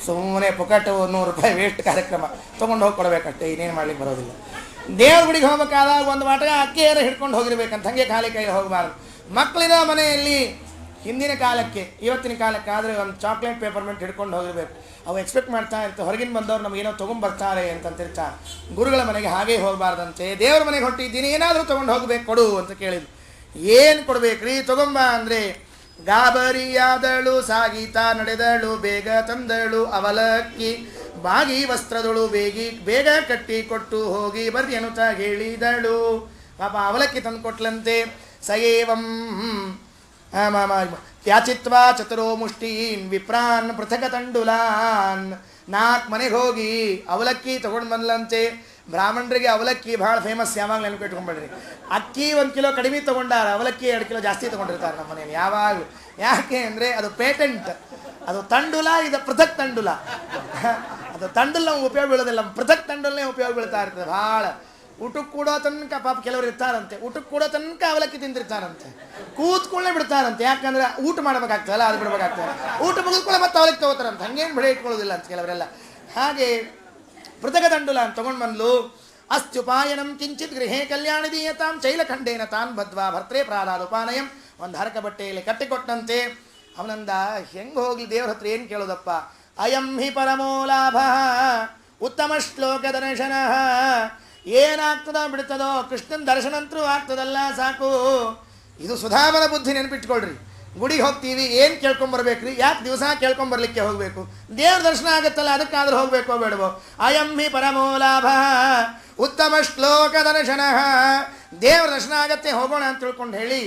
ಸುಮ್ಮನೆ ಪುಕಟು ₹100 ವೇಸ್ಟ್ ಕಾರ್ಯಕ್ರಮ ತೊಗೊಂಡು ಹೋಗಿ ಕೊಡಬೇಕಷ್ಟೇ, ಇನ್ನೇನು ಮಾಡ್ಲಿಕ್ಕೆ ಬರೋದಿಲ್ಲ. ದೇವ್ರ ಗುಡಿಗೆ ಹೋಗ್ಬೇಕಾದಾಗ ಒಂದು ವಾಟಗ ಅಕ್ಕಿಯರ ಹಿಡ್ಕೊಂಡು ಹೋಗಿರ್ಬೇಕಂತ, ಹಾಗೆ ಖಾಲಿ ಕೈ ಹೋಗಬಾರ್ದು. ಮಕ್ಕಳಿರೋ ಮನೆಯಲ್ಲಿ ಹಿಂದಿನ ಕಾಲಕ್ಕೆ ಇವತ್ತಿನ ಕಾಲಕ್ಕೆ ಆದರೆ ಒಂದು ಚಾಕ್ಲೇಟ್ ಪೇಪರ್ಮೆಂಟ್ ಹಿಡ್ಕೊಂಡು ಹೋಗಿರ್ಬೇಕು. ಅವು ಎಕ್ಸ್ಪೆಕ್ಟ್ ಮಾಡ್ತಾ ಇರ್ತವೆ, ಹೊರಗಿನ ಬಂದವ್ರು ನಮಗೇನೋ ತೊಗೊಂಬರ್ತಾರೆ ಅಂತಂತಿರ್ತಾರೆ. ಗುರುಗಳ ಮನೆಗೆ ಹಾಗೆ ಹೋಗಬಾರ್ದಂತೆ. ದೇವ್ರ ಮನೆಗೆ ಹೊಟ್ಟಿದ್ದೀನಿ, ಏನಾದರೂ ತೊಗೊಂಡು ಹೋಗ್ಬೇಕು, ಕೊಡು ಅಂತ ಕೇಳಿದ್ರು. ಏನು ಕೊಡ್ಬೇಕ್ರಿ? ತೊಗೊಂಬ ಅಂದರೆ ಗಾಬರಿಯಾದಳು ಸಾಗೀತ ನಡೆದಳು, ಬೇಗ ತಂದಳು ಅವಲಕ್ಕಿ ಬಾಗಿ ವಸ್ತ್ರದಳು, ಬೇಗ ಕಟ್ಟಿ ಕೊಟ್ಟು ಹೋಗಿ ಬರ್ರಿ ಅನ್ನುತ್ತಾ ಹೇಳಿದಳು. ಪಾಪ ಅವಲಕ್ಕಿ ತಂದು ಕೊಟ್ಲಂತೆ. ಸಯೇವಂ ಯಾಚಿತ್ವಾ ಚತುರೋ ಮುಷ್ಟೀನ್ ವಿಪ್ರಾನ್ ಪೃಥಕ ತಂಡುಲಾನ್. 4 ಮನೆಗೆ ಹೋಗಿ ಅವಲಕ್ಕಿ ತೊಗೊಂಡು ಬಂದ್ಲಂತೆ. ಬ್ರಾಹ್ಮಣರಿಗೆ ಅವಲಕ್ಕಿ ಭಾಳ ಫೇಮಸ್, ಯಾವಾಗಲೂ ನೆನಪು ಇಟ್ಕೊಂಡ್ಬಿಡ್ರಿ. ಅಕ್ಕಿ 1 ಕಿಲೋ ಕಡಿಮೆ ತೊಗೊಂಡಾರ, ಅವಲಕ್ಕಿ 2 ಕಿಲೋ ಜಾಸ್ತಿ ತೊಗೊಂಡಿರ್ತಾರೆ ನಮ್ಮ ಮನೆಯಲ್ಲಿ ಯಾವಾಗಲೂ. ಯಾಕೆ ಅಂದರೆ ಅದು ಪೇಟೆಂಟ್, ಅದು ತಂಡುಲ, ಇದು ಪೃಥಕ್ ತಂಡುಲ. ಅದು ತಂಡುಲ ನಮ್ಗೆ ಉಪಯೋಗ ಬೀಳೋದಿಲ್ಲ, ಪೃಥಕ್ ತಂಡುಲನೇ ಉಪಯೋಗ ಬೀಳ್ತಾ ಇರ್ತದೆ ಭಾಳ. ಊಟಕ್ಕೆ ಕೂಡೋ ತನಕ ಪಾಪ ಕೆಲವರು ಇರ್ತಾರಂತೆ, ಊಟಕ್ಕೆ ಕೂಡೋ ತನಕ ಅವಲಕ್ಕಿ ತಿಂದಿರ್ತಾರಂತೆ, ಕೂತ್ಕೊಳ್ಳೇ ಬಿಡ್ತಾರಂತೆ. ಯಾಕಂದ್ರೆ ಊಟ ಮಾಡ್ಬೇಕಾಗ್ತದಲ್ಲ, ಅದು ಬಿಡ್ಬೇಕಾಗ್ತದೆ. ಊಟ ಮುಗಿದ್ಕೊಳ್ಳೆ ಮತ್ತೆ ಅವಲಕ್ಕಿ ತಗೋತಾರಂತೆ, ಹಂಗೇನು ಬೆಳೆ ಇಟ್ಕೊಳ್ಳೋದಿಲ್ಲ ಅಂತ ಕೆಲವರೆಲ್ಲ. ಹಾಗೆ ಪೃಥಕ ತಂಡುಲ ಅಂತ ತೊಗೊಂಡು ಬಂದ್ಲು. ಅಸ್ತ್ಯುಪಾಯನಂ ಕಿಂಚಿತ್ ಗೃಹೇ ಕಲ್ಯಾಣಿ ದೀಯತಾಂ ಚೈಲಖಂಡೇನ ತಾನ್ ಬದ್ವಾ ಭರ್ತ್ರೇ ಪ್ರಾದಾದುಪಾನಯಂ. ಒಂದು ಹರಕ ಬಟ್ಟೆಯಲ್ಲಿ ಕಟ್ಟಿಕೊಟ್ಟಂತೆ. ಅವನಂದ ಹೆಂಗೆ ಹೋಗ್ಲಿ ದೇವ್ರ ಹತ್ರ ಏನು ಕೇಳೋದಪ್ಪ? ಅಯಂ ಹಿ ಪರಮೋ ಲಾಭ ಉತ್ತಮ ಶ್ಲೋಕ ದರ್ಶನ. ಏನಾಗ್ತದೋ ಬಿಡ್ತದೋ, ಕೃಷ್ಣನ ದರ್ಶನಂತರೂ ಆಗ್ತದಲ್ಲ ಸಾಕು. ಇದು ಸುಧಾಮನ ಬುದ್ಧಿ, ನೆನಪಿಟ್ಕೊಳ್ರಿ. ಗುಡಿಗೆ ಹೋಗ್ತೀವಿ, ಏನು ಕೇಳ್ಕೊಂಬರ್ಬೇಕ್ರಿ? ಯಾಕೆ ದಿವಸ ಕೇಳ್ಕೊಂಬರ್ಲಿಕ್ಕೆ ಹೋಗಬೇಕು? ದೇವ್ರ ದರ್ಶನ ಆಗುತ್ತಲ್ಲ, ಅದಕ್ಕಾದ್ರೂ ಹೋಗ್ಬೇಕೋ ಬೇಡವೋ? ಅಯಂ ಹಿ ಪರಮೋ ಲಾಭ ಉತ್ತಮ ಶ್ಲೋಕ ದರ್ಶನ. ದೇವ್ರ ದರ್ಶನ ಆಗತ್ತೆ, ಹೋಗೋಣ ಅಂತ ತಿಳ್ಕೊಂಡು ಹೇಳಿ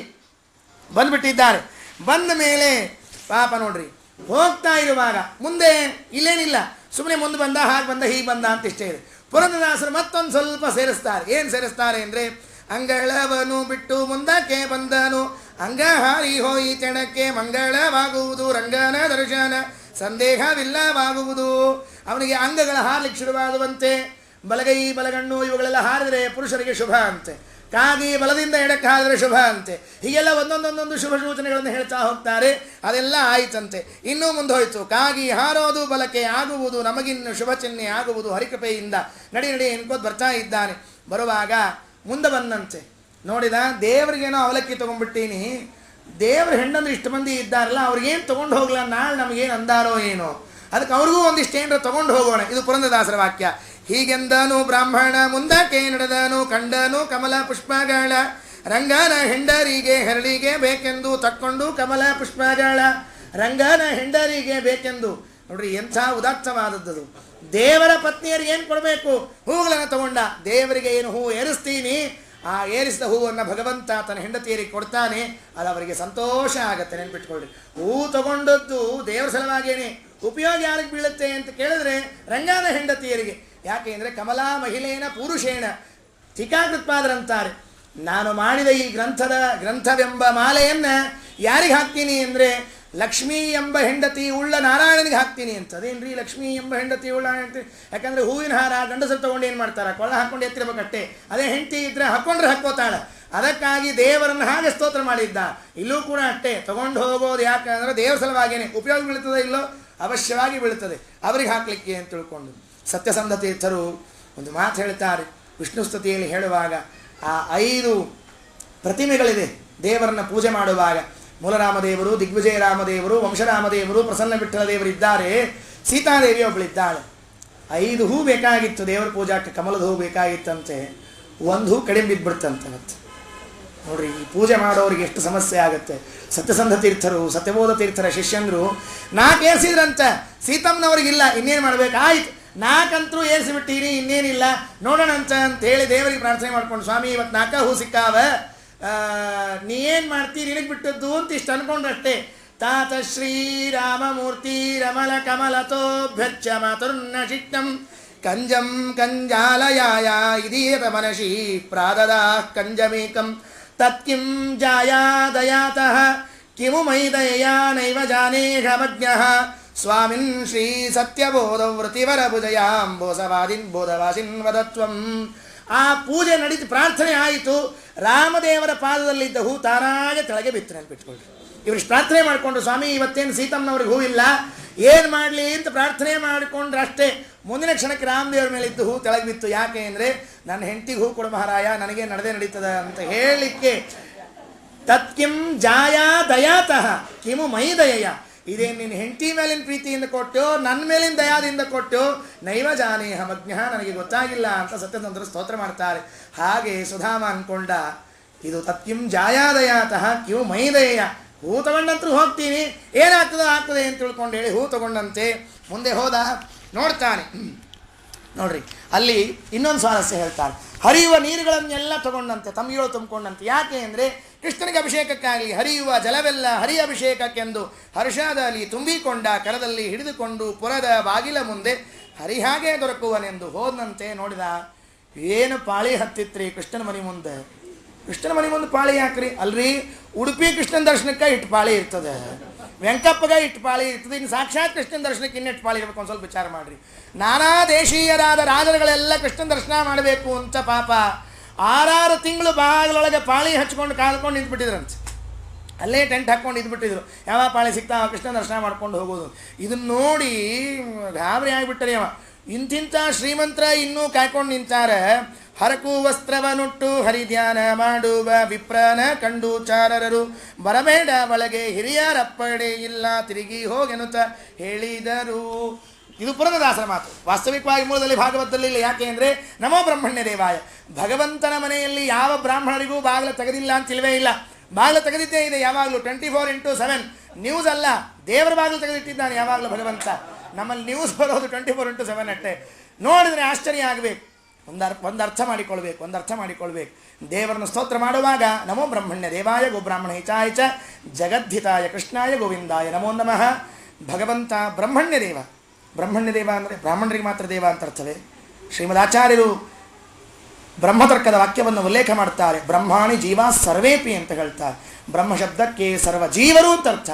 ಬಂದ್ಬಿಟ್ಟಿದ್ದಾರೆ. ಬಂದ ಮೇಲೆ ಪಾಪ ನೋಡ್ರಿ, ಹೋಗ್ತಾ ಇರುವಾಗ ಮುಂದೆ ಇಲ್ಲೇನಿಲ್ಲ, ಸುಮ್ಮನೆ ಮುಂದೆ ಬಂದ, ಹಾಗೆ ಬಂದ, ಹೀಗೆ ಬಂದ ಅಂತ ಇಷ್ಟೇ ಇದೆ. ಪುರಂದರದಾಸರು ಮತ್ತೊಂದು ಸ್ವಲ್ಪ ಸೇರಿಸ್ತಾರೆ. ಏನು ಸೇರಿಸ್ತಾರೆ ಅಂದರೆ, ಅಂಗಳವನು ಬಿಟ್ಟು ಮುಂದಕ್ಕೆ ಬಂದನು, ಅಂಗ ಹಾರಿ ಹೋಯಿ ತೆಣಕ್ಕೆ ಮಂಗಳವಾಗುವುದು, ರಂಗನ ದರ್ಶನ ಸಂದೇಹವಿಲ್ಲವಾಗುವುದು. ಅವನಿಗೆ ಅಂಗಗಳ ಹಾರ್ಲಿಕ್ಕೆ ಶುರುವಾಗುವಂತೆ. ಬಲಗೈ ಬಲಗಣ್ಣು ಇವುಗಳೆಲ್ಲ ಹಾರಿದರೆ ಪುರುಷರಿಗೆ ಶುಭ ಅಂತೆ, ಕಾಗಿ ಬಲದಿಂದ ಎಡಕ್ಕೆ ಹಾರಿದರೆ ಶುಭ ಅಂತೆ. ಹೀಗೆಲ್ಲ ಒಂದೊಂದೊಂದೊಂದು ಶುಭ ಸೂಚನೆಗಳನ್ನು ಹೇಳ್ತಾ ಹೋಗ್ತಾರೆ. ಅದೆಲ್ಲ ಆಯ್ತಂತೆ. ಇನ್ನೂ ಮುಂದೆ ಹೋಯ್ತು. ಕಾಗಿ ಹಾರೋದು ಬಲಕೆ ಆಗುವುದು, ನಮಗಿನ್ನು ಶುಭ ಚಿಹ್ನೆ ಆಗುವುದು ಹರಿಕೃಪೆಯಿಂದ. ನಡಿ ನಡಿ ಎನ್ಕೋದು ಬರ್ತಾ ಇದ್ದಾನೆ. ಬರುವಾಗ ಮುಂದೆ ಬಂದಂತೆ. ನೋಡಿದ, ದೇವ್ರಿಗೇನೋ ಅವಲಕ್ಕಿ ತೊಗೊಂಡ್ಬಿಟ್ಟೀನಿ, ದೇವ್ರ ಹೆಣ್ಣಂದ್ರೆ ಇಷ್ಟು ಮಂದಿ ಇದ್ದಾರಲ್ಲ, ಅವ್ರಿಗೇನು ತೊಗೊಂಡು ಹೋಗ್ಲ, ನಾಳೆ ನಮಗೇನು ಅಂದಾರೋ ಏನೋ, ಅದಕ್ಕೆ ಅವ್ರಿಗೂ ಒಂದಿಷ್ಟು ಏನಾರ ತೊಗೊಂಡು ಹೋಗೋಣ. ಇದು ಪುರಂದರದಾಸರ ವಾಕ್ಯ. ಹೀಗೆಂದನು ಬ್ರಾಹ್ಮಣ ಮುಂದಕ್ಕೆ ನಡೆದನು, ಕಂಡನು ಕಮಲ ಪುಷ್ಪಗಳ, ರಂಗನ ಹೆಂಡರಿಗೆ ಹೆರಳಿಗೆ ಬೇಕೆಂದು ತಕ್ಕೊಂಡು ಕಮಲ ಪುಷ್ಪಗಳ, ರಂಗನ ಹೆಂಡರಿಗೆ ಬೇಕೆಂದು. ನೋಡ್ರಿ ಎಂಥ ಉದಾತ್ತವಾದದ್ದು. ದೇವರ ಪತ್ನಿಯರಿಗೆ ಏನು ಕೊಡಬೇಕು? ಹೂಗಳನ್ನು ತಗೊಂಡ. ದೇವರಿಗೆ ಏನು ಹೂ ಏರಿಸ್ತೀನಿ, ಆ ಏರಿಸಿದ ಹೂವನ್ನು ಭಗವಂತ ತನ್ನ ಹೆಂಡತಿಯರಿಗೆ ಕೊಡ್ತಾನೆ. ಅದು ಅವರಿಗೆ ಸಂತೋಷ ಆಗತ್ತೆ, ನೆನ್ಪಿಟ್ಕೊಳ್ಳಿ. ಹೂ ತಗೊಂಡದ್ದು ದೇವರ ಸಲುವಾಗೇನೆ. ಉಪಯೋಗ ಯಾರಿಗೆ ಬೀಳುತ್ತೆ ಅಂತ ಕೇಳಿದ್ರೆ ರಂಗನ ಹೆಂಡತಿಯರಿಗೆ. ಯಾಕೆ ಅಂದರೆ ಕಮಲಾ ಮಹಿಳೆಯನ ಪುರುಷೇಣ ಟೀಕಾಕೃತ್ಪಾದರಂತಾರೆ. ನಾನು ಮಾಡಿದ ಈ ಗ್ರಂಥವೆಂಬ ಮಾಲೆಯನ್ನು ಯಾರಿಗೆ ಹಾಕ್ತೀನಿ ಅಂದರೆ ಲಕ್ಷ್ಮೀ ಎಂಬ ಹೆಂಡತಿ ಉಳ್ಳ ನಾರಾಯಣನಿಗೆ ಹಾಕ್ತೀನಿ ಅಂತ. ಅದೇನ್ರಿ ಲಕ್ಷ್ಮೀ ಎಂಬ ಹೆಂಡತಿ ಉಳ್ಳ ಹೆಂಡತಿ? ಯಾಕಂದರೆ ಹೂವಿನ ಹಾರ ಗಂಡಸರು ತೊಗೊಂಡು ಏನು ಮಾಡ್ತಾರೆ, ಕೊಳ್ಳ ಹಾಕ್ಕೊಂಡು ಎತ್ತಿರಬೇಕಟ್ಟೆ. ಅದೇ ಹೆಂಡತಿ ಇದ್ದರೆ ಹಾಕ್ಕೊಂಡ್ರೆ ಹಾಕ್ಕೋತಾಳೆ. ಅದಕ್ಕಾಗಿ ದೇವರನ್ನು ಹಾಗೆ ಸ್ತೋತ್ರ ಮಾಡಿದ್ದ. ಇಲ್ಲೂ ಕೂಡ ಅಷ್ಟೇ, ತೊಗೊಂಡು ಹೋಗೋದು ಯಾಕಂದರೆ ದೇವರ ಸಲುವಾಗೇನೆ. ಉಪಯೋಗ ಬೀಳ್ತದೆ ಇಲ್ಲೋ? ಅವಶ್ಯವಾಗಿ ಬೀಳ್ತದೆ, ಅವರಿಗೆ ಹಾಕಲಿಕ್ಕೆ ಅಂತ ತಿಳ್ಕೊಂಡು. ಸತ್ಯಸಂಧ ತೀರ್ಥರು ಒಂದು ಮಾತು ಹೇಳ್ತಾರೆ ವಿಷ್ಣು ಸ್ತುತಿಯಲ್ಲಿ ಹೇಳುವಾಗ. ಆ 5 ಪ್ರತಿಮೆಗಳಿದೆ ದೇವರನ್ನು ಪೂಜೆ ಮಾಡುವಾಗ. ಮೂಲರಾಮದೇವರು, ದಿಗ್ವಿಜಯ ರಾಮದೇವರು, ವಂಶರಾಮದೇವರು, ಪ್ರಸನ್ನ ವಿಠ್ಠಲ ದೇವರಿದ್ದಾರೆ. ಸೀತಾದೇವಿ ಒಬ್ಬಳಿದ್ದಾಳೆ. 5 ಹೂ ಬೇಕಾಗಿತ್ತು ದೇವರ ಪೂಜಾಕ್ಕೆ, ಕಮಲದ ಹೂ ಬೇಕಾಗಿತ್ತಂತೆ. 1 ಹೂ ಕಡಿಮೆ ಬಿದ್ದುಬಿಡ್ತಂತೆ. ಮತ್ತೆ ನೋಡ್ರಿ, ಈ ಪೂಜೆ ಮಾಡೋರಿಗೆ ಎಷ್ಟು ಸಮಸ್ಯೆ ಆಗುತ್ತೆ. ಸತ್ಯಸಂಧ ತೀರ್ಥರು, ಸತ್ಯಬೋಧ ತೀರ್ಥರ ಶಿಷ್ಯಂದರು 4 ಏರಿಸಿದ್ರಂತ. ಸೀತಮ್ಮನವ್ರಿಗಿಲ್ಲ, ಇನ್ನೇನು ಮಾಡ್ಬೇಕು? ಆಯ್ತು, 4 ಅಂತರೂ ಏರಿಸಿಬಿಟ್ಟಿರಿ, ಇನ್ನೇನಿಲ್ಲ ನೋಡೋಣ ಅಂತ ಹೇಳಿ ದೇವರಿಗೆ ಪ್ರಾರ್ಥನೆ ಮಾಡ್ಕೊಂಡು, ಸ್ವಾಮಿ ಇವತ್ತು 4 ಹೂ ಸಿಕ್ಕಾವ, ನೀ ಏನು ಮಾಡ್ತೀರಿ, ನಿನಗೆ ಬಿಟ್ಟದ್ದು ಅಂತ ಇಷ್ಟು ಅನ್ಕೊಂಡ್ರಷ್ಟೇ. ತಾತ ಶ್ರೀರಾಮಮೂರ್ತಿ ರಮಲ ಕಮಲತೋಭ್ಯಚ್ಚ ಮಾತುರ್ನ ಶಿಟ್ಟಂ ಕಂಜಂ ಕಂಜಾಲಯಾಯ ಇದೀಯತ ಮನಶಿ ಪ್ರಾದದ ಕಂಜಮೇಕಂ ತತ್ಕಿಂ ಜಾಯಾ ದಯಾತಃ ಕಿಮು ಮೈ ದಯಾ ನೈವ ಜಾನೇಷಮಜ್ಞಃ ಸ್ವಾಮಿನ್ ಶ್ರೀ ಸತ್ಯಬೋಧ ವೃತಿವರ ಭುಜಯಾಂಬೋಸವಾದಿನ್ ಬೋಧವಾಸಿನ್ ವದತ್ವಂ. ಆ ಪೂಜೆ ನಡೀತು, ಪ್ರಾರ್ಥನೆ ಆಯಿತು. ರಾಮದೇವರ ಪಾದದಲ್ಲಿದ್ದ ಹೂ ತಾನಾಗೆ ಕೆಳಗೆ ಬಿತ್ತು. ನೆನಪಿಟ್ಕೊಳ್ರಿ, ಇವರು ಪ್ರಾರ್ಥನೆ ಮಾಡಿಕೊಂಡ್ರು, ಸ್ವಾಮಿ ಇವತ್ತೇನು ಸೀತಮ್ಮನವ್ರಿಗೆ ಹೂ ಇಲ್ಲ, ಏನು ಮಾಡಲಿ ಅಂತ ಪ್ರಾರ್ಥನೆ ಮಾಡಿಕೊಂಡ್ರೆ ಅಷ್ಟೇ. ಮುಂದಿನ ಕ್ಷಣಕ್ಕೆ ರಾಮದೇವರ ಮೇಲೆ ಇದ್ದು ಹೂ ತೆಳಗೆ ಬಿತ್ತು. ಯಾಕೆ ಅಂದರೆ ನನ್ನ ಹೆಂಡತಿಗೆ ಹೂ ಕೊಡು ಮಹಾರಾಯ, ನನಗೆ ನಡೆದೇ ನಡೀತದ ಅಂತ ಹೇಳಲಿಕ್ಕೆ. ತತ್ಕಿಂ ಜಾಯಾ ದಯಾತಃ ಕಿಮು ಮೈ ದಯೆಯ. ಇದೇನು ನಿನ್ನ ಹೆಂಡತಿ ಮೇಲಿನ ಪ್ರೀತಿಯಿಂದ ಕೊಟ್ಟು, ನನ್ನ ಮೇಲಿನ ದಯಾದಿಂದ ಕೊಟ್ಟು, ನೈವ ಜಾನೇಹ ಮಜ್ಞ, ನನಗೆ ಗೊತ್ತಾಗಿಲ್ಲ ಅಂತ ಸತ್ಯತಂತ್ರ ಸ್ತೋತ್ರ ಮಾಡ್ತಾರೆ. ಹಾಗೆ ಸುಧಾಮ ಅಂದ್ಕೊಂಡ, ಇದು ತತ್ಕಿಂ ಜಾಯಾ ದಯಾತಃ ಕಿಮು ಮೈ ದಯೆಯ. ಹೂ ತಗೊಂಡಂತರೂ ಹೋಗ್ತೀನಿ, ಏನಾಗ್ತದೋ ಆಗ್ತದೆ ಅಂತ ತಿಳ್ಕೊಂಡು ಹೇಳಿ ಹೂ ತಗೊಂಡಂತೆ ಮುಂದೆ ಹೋದ. ನೋಡ್ತಾನೆ, ನೋಡ್ರಿ ಅಲ್ಲಿ ಇನ್ನೊಂದು ಸ್ವಾರಸ್ಯ ಹೇಳ್ತಾನೆ. ಹರಿಯುವ ನೀರುಗಳನ್ನೆಲ್ಲ ತಗೊಂಡಂತೆ, ತಮ್ಮಿಗಳು ತುಂಬಿಕೊಂಡಂತೆ. ಯಾಕೆ ಅಂದರೆ ಕೃಷ್ಣನಿಗೆ ಅಭಿಷೇಕಕ್ಕಾಗಲಿ ಹರಿಯುವ ಜಲವೆಲ್ಲ ಹರಿ ಅಭಿಷೇಕಕ್ಕೆಂದು ಹರ್ಷದಲ್ಲಿ ತುಂಬಿಕೊಂಡ ಕರದಲ್ಲಿ ಹಿಡಿದುಕೊಂಡು ಪುರದ ಬಾಗಿಲ ಮುಂದೆ ಹರಿ ಹಾಗೆ ದೊರಕುವನೆಂದು ಹೋದಂತೆ. ನೋಡಿದ, ಏನು ಪಾಳಿ ಹತ್ತಿತ್ರಿ ಕೃಷ್ಣನ ಮನೆ ಮುಂದೆ. ಕೃಷ್ಣನ ಮನೆ ಮುಂದೆ ಪಾಳಿ ಯಾಕ್ರಿ? ಅಲ್ರಿ, ಉಡುಪಿ ಕೃಷ್ಣನ ದರ್ಶನಕ್ಕೆ ಇಟ್ಟು ಪಾಳಿ ಇರ್ತದೆ, ವೆಂಕಪ್ಪಗ ಇಟ್ಟು ಪಾಳಿ ಇರ್ತದೆ, ಇನ್ನು ಸಾಕ್ಷಾತ್ ಕೃಷ್ಣನ ದರ್ಶನಕ್ಕೆ ಇನ್ನೆಟ್ಟು ಪಾಳಿ ಇರಬೇಕು ಒಂದು ಸ್ವಲ್ಪ ವಿಚಾರ ಮಾಡಿರಿ. ನಾನಾ ದೇಶೀಯರಾದ ರಾಜರುಗಳೆಲ್ಲ ಕೃಷ್ಣನ ದರ್ಶನ ಮಾಡಬೇಕು ಅಂತ ಪಾಪ 6 ತಿಂಗಳು ಬಾಗಿಲೊಳಗೆ ಪಾಳಿ ಹಚ್ಕೊಂಡು ಕಾದ್ಕೊಂಡು ನಿಂತ್ಬಿಟ್ಟಿದ್ರಂತೆ. ಅಲ್ಲೇ ಟೆಂಟ್ ಹಾಕ್ಕೊಂಡು ಇದ್ಬಿಟ್ಟಿದ್ರು, ಯಾವ ಪಾಳಿ ಸಿಗ್ತಾವ ಕೃಷ್ಣ ದರ್ಶನ ಮಾಡ್ಕೊಂಡು ಹೋಗೋದು. ಇದನ್ನು ನೋಡಿ ಗಾಬರಿ ಆಗಿಬಿಟ್ಟರೆ ಅವ. ಇಂತಿಂಥ ಶ್ರೀಮಂತರ ಇನ್ನೂ ಕಾಯ್ಕೊಂಡು ನಿಂತಾರೆ. ಹರಕು ವಸ್ತ್ರವನುಟ್ಟು ಹರಿಧ್ಯಾನ ಮಾಡುವ ವಿಪ್ರನ ಕಂಡು ಚಾರರರು ಬರಬೇಡ ಒಳಗೆ ಹಿರಿಯರಪ್ಪಡೆ ಇಲ್ಲ ತಿರುಗಿ ಹೋಗೆನುತ ಹೇಳಿದರು. ಇದು ಪುರಂದರದಾಸರ ಮಾತು. ವಾಸ್ತವಿಕವಾಗಿ ಮೂಲದಲ್ಲಿ ಭಾಗವತದಲ್ಲಿ ಇಲ್ಲ. ಯಾಕೆ ಅಂದರೆ ನಮೋ ಬ್ರಹ್ಮಣ್ಯ ದೇವಾಯ, ಭಗವಂತನ ಮನೆಯಲ್ಲಿ ಯಾವ ಬ್ರಾಹ್ಮಣರಿಗೂ ಬಾಗಿಲು ತೆಗೆದಿಲ್ಲ ಅಂತಿಲ್ವೇ ಇಲ್ಲ. ಬಾಗಿಲು ತೆಗೆದಿದ್ದೇ ಇದೆ ಯಾವಾಗಲೂ, 24x7. ನ್ಯೂಸ್ ಅಲ್ಲ, ದೇವರ ಬಾಗಿಲು ತೆಗೆದಿಟ್ಟಿದ್ದಾನೆ ಯಾವಾಗಲೂ ಭಗವಂತ. ನಮ್ಮಲ್ಲಿ ನ್ಯೂಸ್ ಬರೋದು 24x7 ಅಷ್ಟೇ. ನೋಡಿದರೆ ಆಶ್ಚರ್ಯ ಆಗಬೇಕು. ಒಂದು ಅರ್ಥ ಮಾಡಿಕೊಳ್ಬೇಕು. ದೇವರನ್ನು ಸ್ತೋತ್ರ ಮಾಡುವಾಗ ನಮೋ ಬ್ರಹ್ಮಣ್ಯ ದೇವಾಯ ಗೋಬ್ರಾಹ್ಮಣ ಹಿತಾಯ ಚ ಜಗದ್ಧಿತಾಯ ಕೃಷ್ಣಾಯ ಗೋವಿಂದಾಯ ನಮೋ ನಮಃ. ಭಗವಂತ ಬ್ರಹ್ಮಣ್ಯ ದೇವ ಅಂದರೆ ಬ್ರಾಹ್ಮಣರಿಗೆ ಮಾತ್ರ ದೇವ ಅಂತ ಅರ್ಥವೇ? ಶ್ರೀಮದಾಚಾರ್ಯರು ಬ್ರಹ್ಮತರ್ಕದ ವಾಕ್ಯವನ್ನು ಉಲ್ಲೇಖ ಮಾಡ್ತಾರೆ. ಬ್ರಹ್ಮಾಣಿ ಜೀವ ಸರ್ವೇಪಿ ಅಂತ ಹೇಳ್ತಾರೆ. ಬ್ರಹ್ಮ ಶಬ್ದಕ್ಕೆ ಸರ್ವ ಜೀವರು ಅಂತ ಅರ್ಥ.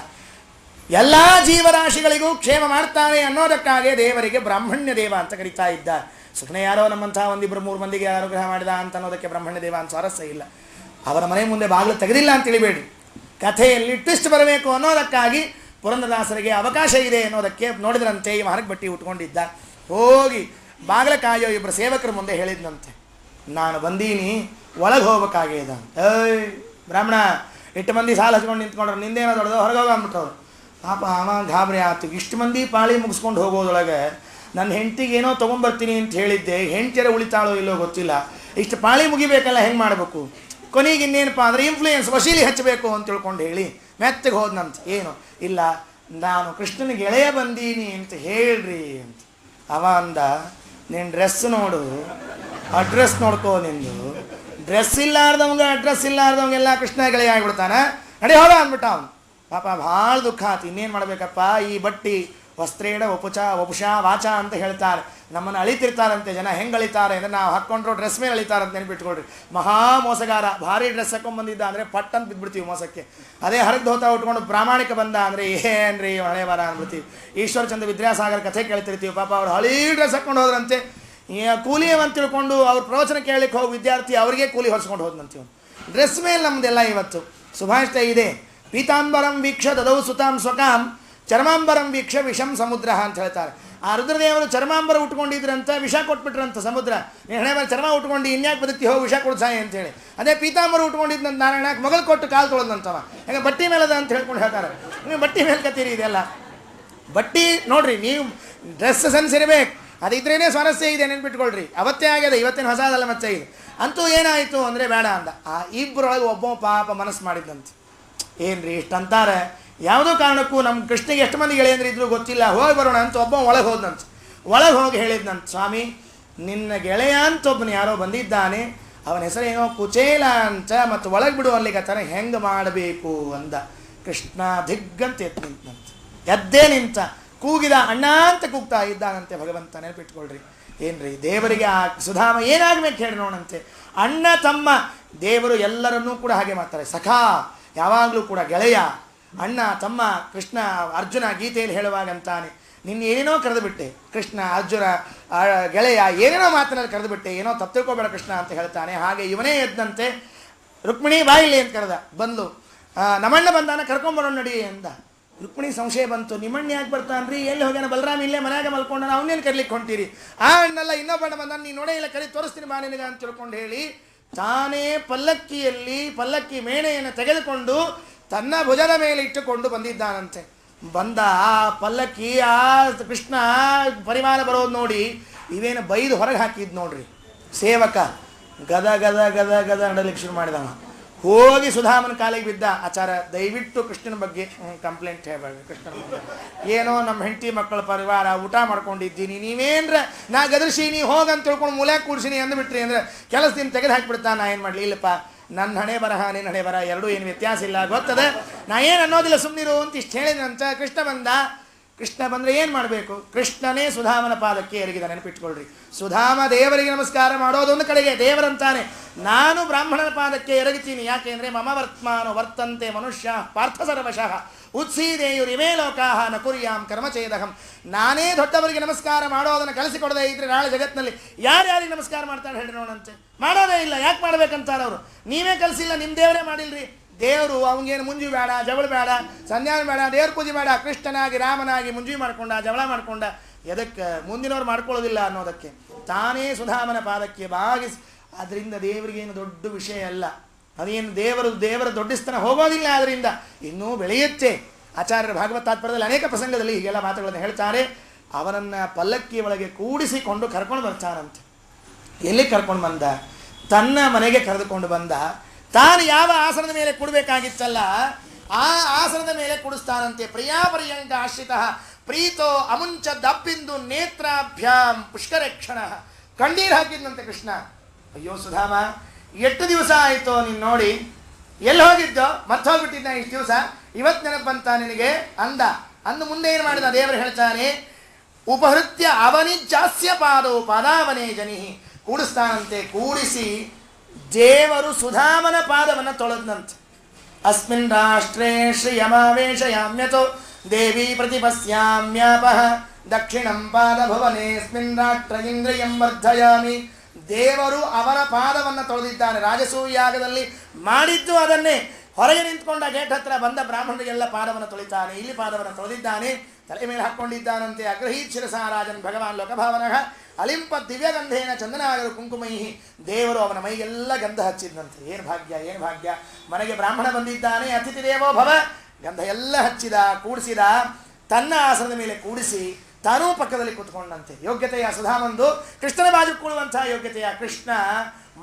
ಎಲ್ಲ ಜೀವರಾಶಿಗಳಿಗೂ ಕ್ಷೇಮ ಮಾಡ್ತಾನೆ ಅನ್ನೋದಕ್ಕಾಗಿ ದೇವರಿಗೆ ಬ್ರಾಹ್ಮಣ್ಯ ದೇವ ಅಂತ ಕರೀತಾ ಇದ್ದಾರೆ. ಸುಮ್ಮನೆ ಯಾರೋ ನಮ್ಮಂಥ 1-2-3 ಮಂದಿಗೆ ಅನುಗ್ರಹ ಮಾಡಿದ ಅಂತ ಅನ್ನೋದಕ್ಕೆ ಬ್ರಹ್ಮಣ್ಯ ದೇವ ಅಂತ ಸ್ವಾರಸ್ಯ ಇಲ್ಲ. ಅವರ ಮನೆ ಮುಂದೆ ಬಾಗಿಲು ತೆಗೆದಿಲ್ಲ ಅಂತ ತಿಳಿಬೇಡಿ. ಕಥೆಯಲ್ಲಿ ಟ್ವಿಸ್ಟ್ ಬರಬೇಕು ಅನ್ನೋದಕ್ಕಾಗಿ ಪುರಂದರದಾಸರಿಗೆ ಅವಕಾಶ ಇದೆ ಅನ್ನೋದಕ್ಕೆ ನೋಡಿದ್ರಂತೆ. ಇವ ಹರಕೆ ಬಟ್ಟೆ ಉಟ್ಕೊಂಡಿದ್ದ, ಹೋಗಿ ಬಾಗಿಲ ಕಾಯೋ ಇಬ್ಬರು ಸೇವಕರ ಮುಂದೆ ಹೇಳಿದ್ನಂತೆ, ನಾನು ಬಂದೀನಿ, ಒಳಗೆ ಹೋಗ್ಬೇಕಾಗ್ಯದ. ಏಯ್ ಬ್ರಾಹ್ಮಣ, 8 ಮಂದಿ ಸಾಲ ಹಚ್ಕೊಂಡು ನಿಂತ್ಕೊಂಡ್ರು, ನಿಂದೇನೋ ದೊಡ್ಡದು, ಹೊರಗೆ ಹೋಗ್ಬಿಟ್ಟವ್ರು. ಪಾಪ ಅವ ಗಾಬರಿ ಆಯ್ತು. ಇಷ್ಟು ಮಂದಿ ಪಾಳಿ ಮುಗಿಸ್ಕೊಂಡು ಹೋಗೋದೊಳಗೆ ನನ್ನ ಹೆಂಡ್ತಿಗೆ ಏನೋ ತೊಗೊಂಬರ್ತೀನಿ ಅಂತ ಹೇಳಿದ್ದೆ, ಹೆಂಡ್ತಿಯರ ಉಳಿತಾಳೋ ಇಲ್ಲೋ ಗೊತ್ತಿಲ್ಲ, ಇಷ್ಟು ಪಾಳಿ ಮುಗಿಬೇಕಲ್ಲ, ಹೆಂಗೆ ಮಾಡಬೇಕು? ಕೊನೆಗೆ ಇನ್ನೇನಪ್ಪ ಅಂದರೆ ಇನ್ಫ್ಲೂಯೆನ್ಸ್ ವಶೀಲಿ ಹಚ್ಚಬೇಕು ಅಂತ ತಿಳ್ಕೊಂಡು ಹೇಳಿ ಮೆತ್ತಗೆ ಹೋದ್ನಂತ. ಏನು ಇಲ್ಲ, ನಾನು ಕೃಷ್ಣನ ಗೆಳೆಯ ಬಂದೀನಿ ಅಂತ ಹೇಳ್ರಿ ಅಂತ. ಅವ ಅಂದ, ನೀನು ಡ್ರೆಸ್ ನೋಡು, ಅಡ್ರೆಸ್ ನೋಡ್ಕೋ, ನಿಂದು ಡ್ರೆಸ್ ಇಲ್ಲಾರ್ದವಂಗೆ ಅಡ್ರೆಸ್ ಇಲ್ಲಾರ್ದವಂಗೆಲ್ಲ ಕೃಷ್ಣ ಗೆಳೆಯ ಆಗಿಬಿಡ್ತಾನೆ, ನಡಿ ಹೋಗ ಅಂದ್ಬಿಟ್ಟ ಅವನು. ಪಾಪ ಭಾಳ ದುಃಖ ಆಯ್ತು. ಇನ್ನೇನು ಮಾಡಬೇಕಪ್ಪ, ಈ ಬಟ್ಟಿ ವಸ್ತ್ರೇಣ ವಪುಷಾ ವಾಚ ಅಂತ ಹೇಳ್ತಾರೆ. ನಮ್ಮನ್ನು ಅಳಿತಿರ್ತಾರಂತೆ ಜನ. ಹೆಂಗೆ ಅಳಿತಾರೆ ಅಂದರೆ ನಾವು ಹಾಕ್ಕೊಂಡ್ರು ಡ್ರೆಸ್ ಮೇಲೆ ಅಳಿತಾರಂತ ನೆನಪಿಟ್ಕೊಳ್ರಿ. ಮಹಾ ಮೋಸಗಾರ. ಭಾರಿ ಡ್ರೆಸ್ ಹಾಕೊಂಡ್ಬಂದಿದ್ದ ಅಂದರೆ ಪಟ್ ಅಂತ ಬಿದ್ದುಬಿಡ್ತೀವಿ ಮೋಸಕ್ಕೆ. ಅದೇ ಹರಗೆ ಧೋತ ಉಟ್ಕೊಂಡು ಪ್ರಾಮಾಣಿಕ ಬಂದ ಅಂದರೆ ಏನ್ರಿ ಹಳೆ ವಾರ ಅಂದ್ಬಿಡ್ತೀವಿ. ಈಶ್ವರಚಂದ್ರ ವಿದ್ಯಾಸಾಗರ ಕಥೆ ಕೇಳ್ತಿರ್ತೀವಿ. ಪಾಪ ಅವ್ರು ಹಳಿ ಡ್ರೆಸ್ ಹಾಕ್ಕೊಂಡು ಹೋದ್ರಂತೆ. ಕೂಲಿಯವಂತ ತಿಳ್ಕೊಂಡು ಅವ್ರ ಪ್ರವಚನ ಕೇಳಲಿಕ್ಕೆ ಹೋಗಿ ವಿದ್ಯಾರ್ಥಿ ಅವರಿಗೆ ಕೂಲಿ ಹೊರಿಸ್ಕೊಂಡು ಹೋದ್ನಂತೀವಿ. ಡ್ರೆಸ್ ಮೇಲೆ ನಮ್ಮದೆಲ್ಲ ಇವತ್ತು ಸುಭಾಷಿತ ಇದೆ. ಪೀತಾಂಬರಂ ವೀಕ್ಷ ದದೌ ಸುತಾಂ ಸ್ವಕಾಂ ಚರ್ಮಾಂಬರಂ ವೀಕ್ಷ ವಿಷಂ ಸಮುದ್ರ ಅಂತ ಹೇಳ್ತಾರೆ. ಆ ರುದ್ರದೇವರು ಚರ್ಮಾಂಬರ ಉಟ್ಕೊಂಡಿದ್ರಂತ, ವಿಷ ಕೊಟ್ಬಿಟ್ರಂತ ಸಮುದ್ರ. ನೀನು ಹಣೆ ಮೇಲೆ ಚರ್ಮ ಉಟ್ಕೊಂಡು ಇನ್ಯಾಕೆ ಬದುಕಿ ಹೋಗಿ ವಿಷ ಕೊಡ್ಸಾಯಿ ಅಂತೇಳಿ. ಅದೇ ಪೀತಾಂಬರ ಉಟ್ಕೊಂಡಿದ್ದಂತ ನಾರಾಯಣಕ್ಕೆ ಮಗಳು ಕೊಟ್ಟು ಕಾಲು ತೊಳೆದಂತವ. ಯಾಕೆ ಬಟ್ಟಿ ಮೇಲದ ಅಂತ ಹೇಳ್ಕೊಂಡು ಹೇಳ್ತಾರೆ. ನೀವು ಬಟ್ಟಿ ಮೇಲೆ ಕತ್ತೀರಿ ಇದೆಲ್ಲ. ಬಟ್ಟಿ ನೋಡ್ರಿ, ನೀವು ಡ್ರೆಸ್ ಸೆನ್ಸ್ ಇರಬೇಕು, ಅದಿದ್ರೇ ಸ್ವಾರಸ್ಯ ಇದೆ, ನೆನ್ಪಿಟ್ಕೊಳ್ರಿ. ಅವತ್ತೇ ಆಗ್ಯದ, ಇವತ್ತಿನ ಹೊಸದಲ್ಲ ಮತ್ತೆ ಇದು. ಅಂತೂ ಏನಾಯಿತು ಅಂದರೆ ಬೇಡ ಅಂದ. ಆ ಇಬ್ಬರೊಳಗೆ ಒಬ್ಬ ಪಾಪ ಮನಸ್ಸು ಮಾಡಿದ್ದಂತೆ. ಏನ್ರಿ ಇಷ್ಟಂತಾರೆ, ಯಾವುದೋ ಕಾರಣಕ್ಕೂ ನಮ್ಮ ಕೃಷ್ಣಿಗೆ ಎಷ್ಟು ಮಂದಿ ಗೆಳೆಯಂದ್ರೆ ಇದ್ರೂ ಗೊತ್ತಿಲ್ಲ, ಹೋಗಿ ಬರೋಣ ಅಂತ ಒಬ್ಬ ಒಳಗೆ ಹೋದ್ನಂತ. ಒಳಗೆ ಹೋಗಿ ಹೇಳಿದ್ನಂತ, ಸ್ವಾಮಿ ನಿನ್ನ ಗೆಳೆಯ ಅಂತ ಒಬ್ಬನು ಯಾರೋ ಬಂದಿದ್ದಾನೆ, ಅವನ ಹೆಸರೇನೋ ಕುಚೇಲ ಅಂತ, ಮತ್ತು ಒಳಗೆ ಬಿಡು ಅಲ್ಲಿಗತ್ತಾನೆ, ಹೆಂಗೆ ಮಾಡಬೇಕು ಅಂದ. ಕೃಷ್ಣ ದಿಗ್ಗಂತ ಎದ್ದೇ ನಿಂತ, ಕೂಗಿದ, ಅಣ್ಣ ಅಂತ ಕೂಗ್ತಾ ಇದ್ದಾನಂತೆ ಭಗವಂತ. ನೆನಪಿಟ್ಕೊಳ್ರಿ. ಏನ್ರಿ ದೇವರಿಗೆ ಆ ಸುಧಾಮ ಏನಾಗಬೇಕು ಹೇಳಿ ನೋಡಂತೆ. ಅಣ್ಣ ತಮ್ಮ ದೇವರು ಎಲ್ಲರನ್ನೂ ಕೂಡ ಹಾಗೆ ಮಾಡ್ತಾರೆ. ಸಖಾ ಯಾವಾಗಲೂ ಕೂಡ ಗೆಳೆಯ. ಅಣ್ಣ ತಮ್ಮ ಕೃಷ್ಣ ಅರ್ಜುನ ಗೀತೆಯಲ್ಲಿ ಹೇಳುವಾಗಂತಾನೆ ನಿನ್ನ ಏನೇನೋ ಕರೆದು ಬಿಟ್ಟೆ ಕೃಷ್ಣ, ಅರ್ಜುನ ಗೆಳೆಯ ಏನೇನೋ ಮಾತನಲ್ಲಿ ಕರೆದು ಬಿಟ್ಟೆ, ಏನೋ ತಪ್ಪು ತಿಳ್ಕೊಬೇಡ ಕೃಷ್ಣ ಅಂತ ಹೇಳ್ತಾನೆ. ಹಾಗೆ ಇವನೇ ಎದ್ದಂತೆ ರುಕ್ಮಿಣಿ ಬಾಯಿಲಿ ಅಂತ ಕರೆದ, ಬಂದು ನಮ್ಮಣ್ಣ ಬಂದಾನ ಕರ್ಕೊಂಬರೋಣ ನಡಿ ಅಂದ. ರುಕ್ಮಿಣಿ ಸಂಶಯ ಬಂತು, ನಿಮ್ಮಣ್ಣ ಯಾಕೆ ಬರ್ತಾನ್ರಿ, ಎಲ್ಲಿ ಹೋಗ್ಯಾನ, ಬಲರಾಮ ಇಲ್ಲೇ ಮನ್ಯಾಗ ಮಲ್ಕೊಂಡ, ಅವನೇನು ಕರ್ಲಿಕ್ಕೆ ಹೊಂಟೀರಿ, ಆ ಅಣ್ಣಲ್ಲ ಇನ್ನೊಬ್ಬಣ್ಣ ಬಂದಾನ, ನೀನು ನೋಡೇ ಇಲ್ಲ, ಕರಿ ತೋರಿಸ್ತೀನಿ ಬಾ ನಿನಗ ಅಂತ ತಿಳ್ಕೊಂಡು ಹೇಳಿ ತಾನೇ ಪಲ್ಲಕ್ಕಿ ಮೇಣೆಯನ್ನು ತೆಗೆದುಕೊಂಡು ತನ್ನ ಭುಜದ ಮೇಲೆ ಇಟ್ಟುಕೊಂಡು ಬಂದಿದ್ದಾನಂತೆ. ಬಂದ ಆ ಪಲ್ಲಕ್ಕಿ ಆ ಕೃಷ್ಣ ಪರಿಮಾಣ ಬರೋದು ನೋಡಿ ಇವೇನು ಬೈದು ಹೊರಗೆ ಹಾಕಿದ್ ನೋಡ್ರಿ. ಸೇವಕ ಗದ ಗದ ಗದ ಗದ ನಡಲಿಕ್ಕೆ ಶುರು ಮಾಡಿದವ. ಹೋಗಿ ಸುಧಾಮನ ಕಾಲಿಗೆ ಬಿದ್ದ, ಆಚಾರ ದಯವಿಟ್ಟು ಕೃಷ್ಣನ ಬಗ್ಗೆ ಕಂಪ್ಲೇಂಟ್ ಹೇಳಬೇಡ, ಕೃಷ್ಣನ ಬಗ್ಗೆ ಏನೋ ನಮ್ಮ ಹೆಂಡತಿ ಮಕ್ಕಳ ಪರಿವಾರ ಊಟ ಮಾಡ್ಕೊಂಡಿದ್ದೀನಿ, ನೀವೇನ್ರ ನಾ ಗದರ್ಸೀನಿ ಹೋಗಂತ ತಿಳ್ಕೊಂಡು ಮೂಲ್ಯಾಗ ಕೂಡ್ಸಿನಿ ಅಂದ್ಬಿಟ್ರಿ ಅಂದ್ರೆ ಕೆಲಸದಿಂದ ತೆಗೆದು ಹಾಕಿಬಿಡ್ತಾ. ನಾ ಏನು ಮಾಡಲಿ, ಇಲ್ಲಪ್ಪ ನನ್ನ ಹಣೆ ಬರಹ ನಿನ್ನ ಹಣೆ ಬರಹ ಎರಡೂ ಏನು ವ್ಯತ್ಯಾಸ ಇಲ್ಲ, ಗೊತ್ತದೆ, ನಾ ಏನು ಅನ್ನೋದಿಲ್ಲ, ಸುಮ್ಮನಿರು ಅಂತ ಇಷ್ಟು ಹೇಳಿದಂತ ಕೃಷ್ಣ ಬಂದ. ಕೃಷ್ಣ ಬಂದರೆ ಏನು ಮಾಡಬೇಕು, ಕೃಷ್ಣನೇ ಸುಧಾಮನ ಪಾದಕ್ಕೆ ಎರಗಿದ. ನೆನಪಿಟ್ಕೊಳ್ರಿ, ಸುಧಾಮ ದೇವರಿಗೆ ನಮಸ್ಕಾರ ಮಾಡೋದೊಂದು ಕಡೆಗೆ, ದೇವರಂತಾನೆ ನಾನು ಬ್ರಾಹ್ಮಣನ ಪಾದಕ್ಕೆ ಎರಗಿತೀನಿ. ಯಾಕೆ ಅಂದರೆ ಮಮ ವರ್ತ್ಮಾನು ವರ್ತಂತೆ ಮನುಷ್ಯ ಪಾರ್ಥ ಸರ್ವಶಃ ಉತ್ಸೀದೇಯುರಿಮೇ ಲೋಕಾಹ ನ ಕುರ್ಯಾಂ ಕರ್ಮಚೇದಹಂ. ನಾನೇ ದೊಡ್ಡವರಿಗೆ ನಮಸ್ಕಾರ ಮಾಡೋದನ್ನು ಕಲಿಸಿಕೊಡದೇ ಇದ್ರೆ ನಾಳೆ ಜಗತ್ತಿನಲ್ಲಿ ಯಾರ್ಯಾರಿಗೆ ನಮಸ್ಕಾರ ಮಾಡ್ತಾರೆ ಹೇಳಿ ನೋಡಂತೆ, ಮಾಡೋದೇ ಇಲ್ಲ. ಯಾಕೆ ಮಾಡ್ಬೇಕಂತಾರೆ ಅವರು, ನೀವೇ ಕಲಿಸಿಲ್ಲ, ನಿಮ್ಮ ದೇವರೇ ಮಾಡಿಲ್ರಿ. ದೇವರು ಅವನಿಗೇನು ಮುಂಜಿ ಬೇಡ, ಜವಳ ಬೇಡ, ಸಂಧ್ಯಾನ ಬೇಡ, ದೇವ್ರ ಪೂಜೆ ಬೇಡ, ಕೃಷ್ಣನಾಗಿ ರಾಮನಾಗಿ ಮುಂಜಿ ಮಾಡ್ಕೊಂಡ, ಜವಳ ಮಾಡ್ಕೊಂಡ, ಎದಕ್ಕೆ ಮುಂದಿನವ್ರು ಮಾಡ್ಕೊಳ್ಳೋದಿಲ್ಲ ಅನ್ನೋದಕ್ಕೆ ತಾನೇ ಸುಧಾಮನ ಪಾದಕ್ಕೆ ಭಾಗಿಸಿ. ಅದರಿಂದ ದೇವರಿಗೇನು ದೊಡ್ಡ ವಿಷಯ ಅಲ್ಲ, ಅದೇನು ದೇವರ ದೊಡ್ಡಸ್ತನ ಹೋಗೋದಿಲ್ಲ, ಅದರಿಂದ ಇನ್ನೂ ಬೆಳೆಯುತ್ತೆ. ಆಚಾರ್ಯರ ಭಾಗವತ ತಾತ್ಪರ್ಯದಲ್ಲಿ ಅನೇಕ ಪ್ರಸಂಗದಲ್ಲಿ ಹೀಗೆಲ್ಲ ಮಾತುಗಳನ್ನು ಹೇಳ್ತಾರೆ. ಅವನನ್ನು ಪಲ್ಲಕ್ಕಿ ಒಳಗೆ ಕೂಡಿಸಿಕೊಂಡು ಕರ್ಕೊಂಡು ಬರ್ತಾನಂತೆ. ಎಲ್ಲಿ ಕರ್ಕೊಂಡು ಬಂದ, ತನ್ನ ಮನೆಗೆ ಕರೆದುಕೊಂಡು ಬಂದ. ತಾನು ಯಾವ ಆಸನದ ಮೇಲೆ ಕೊಡಬೇಕಾಗಿತ್ತಲ್ಲ ಆ ಆಸನದ ಮೇಲೆ ಕುಡಿಸ್ತಾನಂತೆ. ಪ್ರಿಯಾಪರ್ಯಂಕ ಆಶ್ರಿತ ಪ್ರೀತೋ ಅಮುಂಚ ದಪ್ಪಿಂದು ನೇತ್ರಾಭ್ಯಾಂ ಪುಷ್ಕರಕ್ಷಣ. ಕಣ್ಣೀರು ಹಾಕಿದ್ನಂತೆ ಕೃಷ್ಣ. ಅಯ್ಯೋ ಸುಧಾಮ, ಎಷ್ಟು ದಿವಸ ಆಯಿತು ನೀನು ನೋಡಿ, ಎಲ್ಲಿ ಹೋಗಿದ್ದೋ, ಮತ್ತೆ ಹೋಗ್ಬಿಟ್ಟಿದ್ದ ಇಷ್ಟು ದಿವಸ, ಇವತ್ತು ನೆನಪು ಬಂತ ನಿನಗೆ ಅಂದ. ಅಂದು ಮುಂದೆ ಏನು ಮಾಡಿದ ದೇವರು ಹೇಳ್ತಾನೆ, ಉಪಹೃತ್ಯ ಅವನಿಜ್ಜಾಸ್ಯ ಪಾದೋ ಪಾದಾವನೇ ಜನಿ. ಕೂಡಿಸ್ತಾನಂತೆ. ಕೂಡಿಸಿ ದೇವರು ಸುಧಾಮನ ಪಾದವನ್ನು ತೊಳೆದಂತೆ. ಅಸ್ಮಿನ್ ರಾಷ್ಟ್ರೇ ಶ್ರಿಯಮಾವೇಶಯಾಮ್ಯತೋ ದೇವಿ ಪ್ರತಿಪಶ್ಯಾಮ್ಯಾಪಹ ದಕ್ಷಿಣಂ ಪಾದ ಭುವನೇಸ್ಮಿನ್ ರಾಷ್ಟ್ರ ಇಂದ್ರಿಯಂ ವರ್ಧಯಾಮಿ. ದೇವರು ಅವರ ಪಾದವನ್ನು ತೊಳೆದಿದ್ದಾನೆ. ರಾಜಸೂಯಾಗದಲ್ಲಿ ಮಾಡಿದ್ದು ಅದನ್ನೇ. ಹೊರಗೆ ನಿಂತ್ಕೊಂಡ ಗೇಟ್ ಹತ್ರ ಬಂದ ಬ್ರಾಹ್ಮಣರಿಗೆಲ್ಲ ಪಾದವನ್ನು ತೊಳಿತಾನೆ. ಇಲ್ಲಿ ಪಾದವನ್ನು ತೊಳೆದಿದ್ದಾನೆ, ತಲೆ ಮೇಲೆ ಹಾಕ್ಕೊಂಡಿದ್ದಾನಂತೆ. ಅಗ್ರಹೀತ್ ಶಿರಸಾ ರಾಜನ್ ಭಗವಾನ್ ಲೋಕಭಾವನಃ ಅಲಿಂಪ ದಿವ್ಯಗಂಧೇನ ಚಂದನಾಗರು ಕುಂಕುಮೈಹಿ. ದೇವರು ಅವನ ಮೈಗೆಲ್ಲ ಗಂಧ ಹಚ್ಚಿದ್ನಂತೆ. ಏನು ಭಾಗ್ಯ, ಏನು ಭಾಗ್ಯ, ಮನೆಗೆ ಬ್ರಾಹ್ಮಣ ಬಂದಿದ್ದಾನೆ, ಅತಿಥಿ ದೇವೋ ಭವ. ಗಂಧ ಎಲ್ಲ ಹಚ್ಚಿದ, ಕೂಡಿಸಿದ, ತನ್ನ ಆಸನದ ಮೇಲೆ ಕೂಡಿಸಿ ತಾನೂ ಪಕ್ಕದಲ್ಲಿ ಕೂತ್ಕೊಂಡಂತೆ. ಯೋಗ್ಯತೆಯ ಸುಧಾಮಂದು ಕೃಷ್ಣನ ಬಾಜು ಕೂಡುವಂತಹ ಯೋಗ್ಯತೆಯ ಕೃಷ್ಣ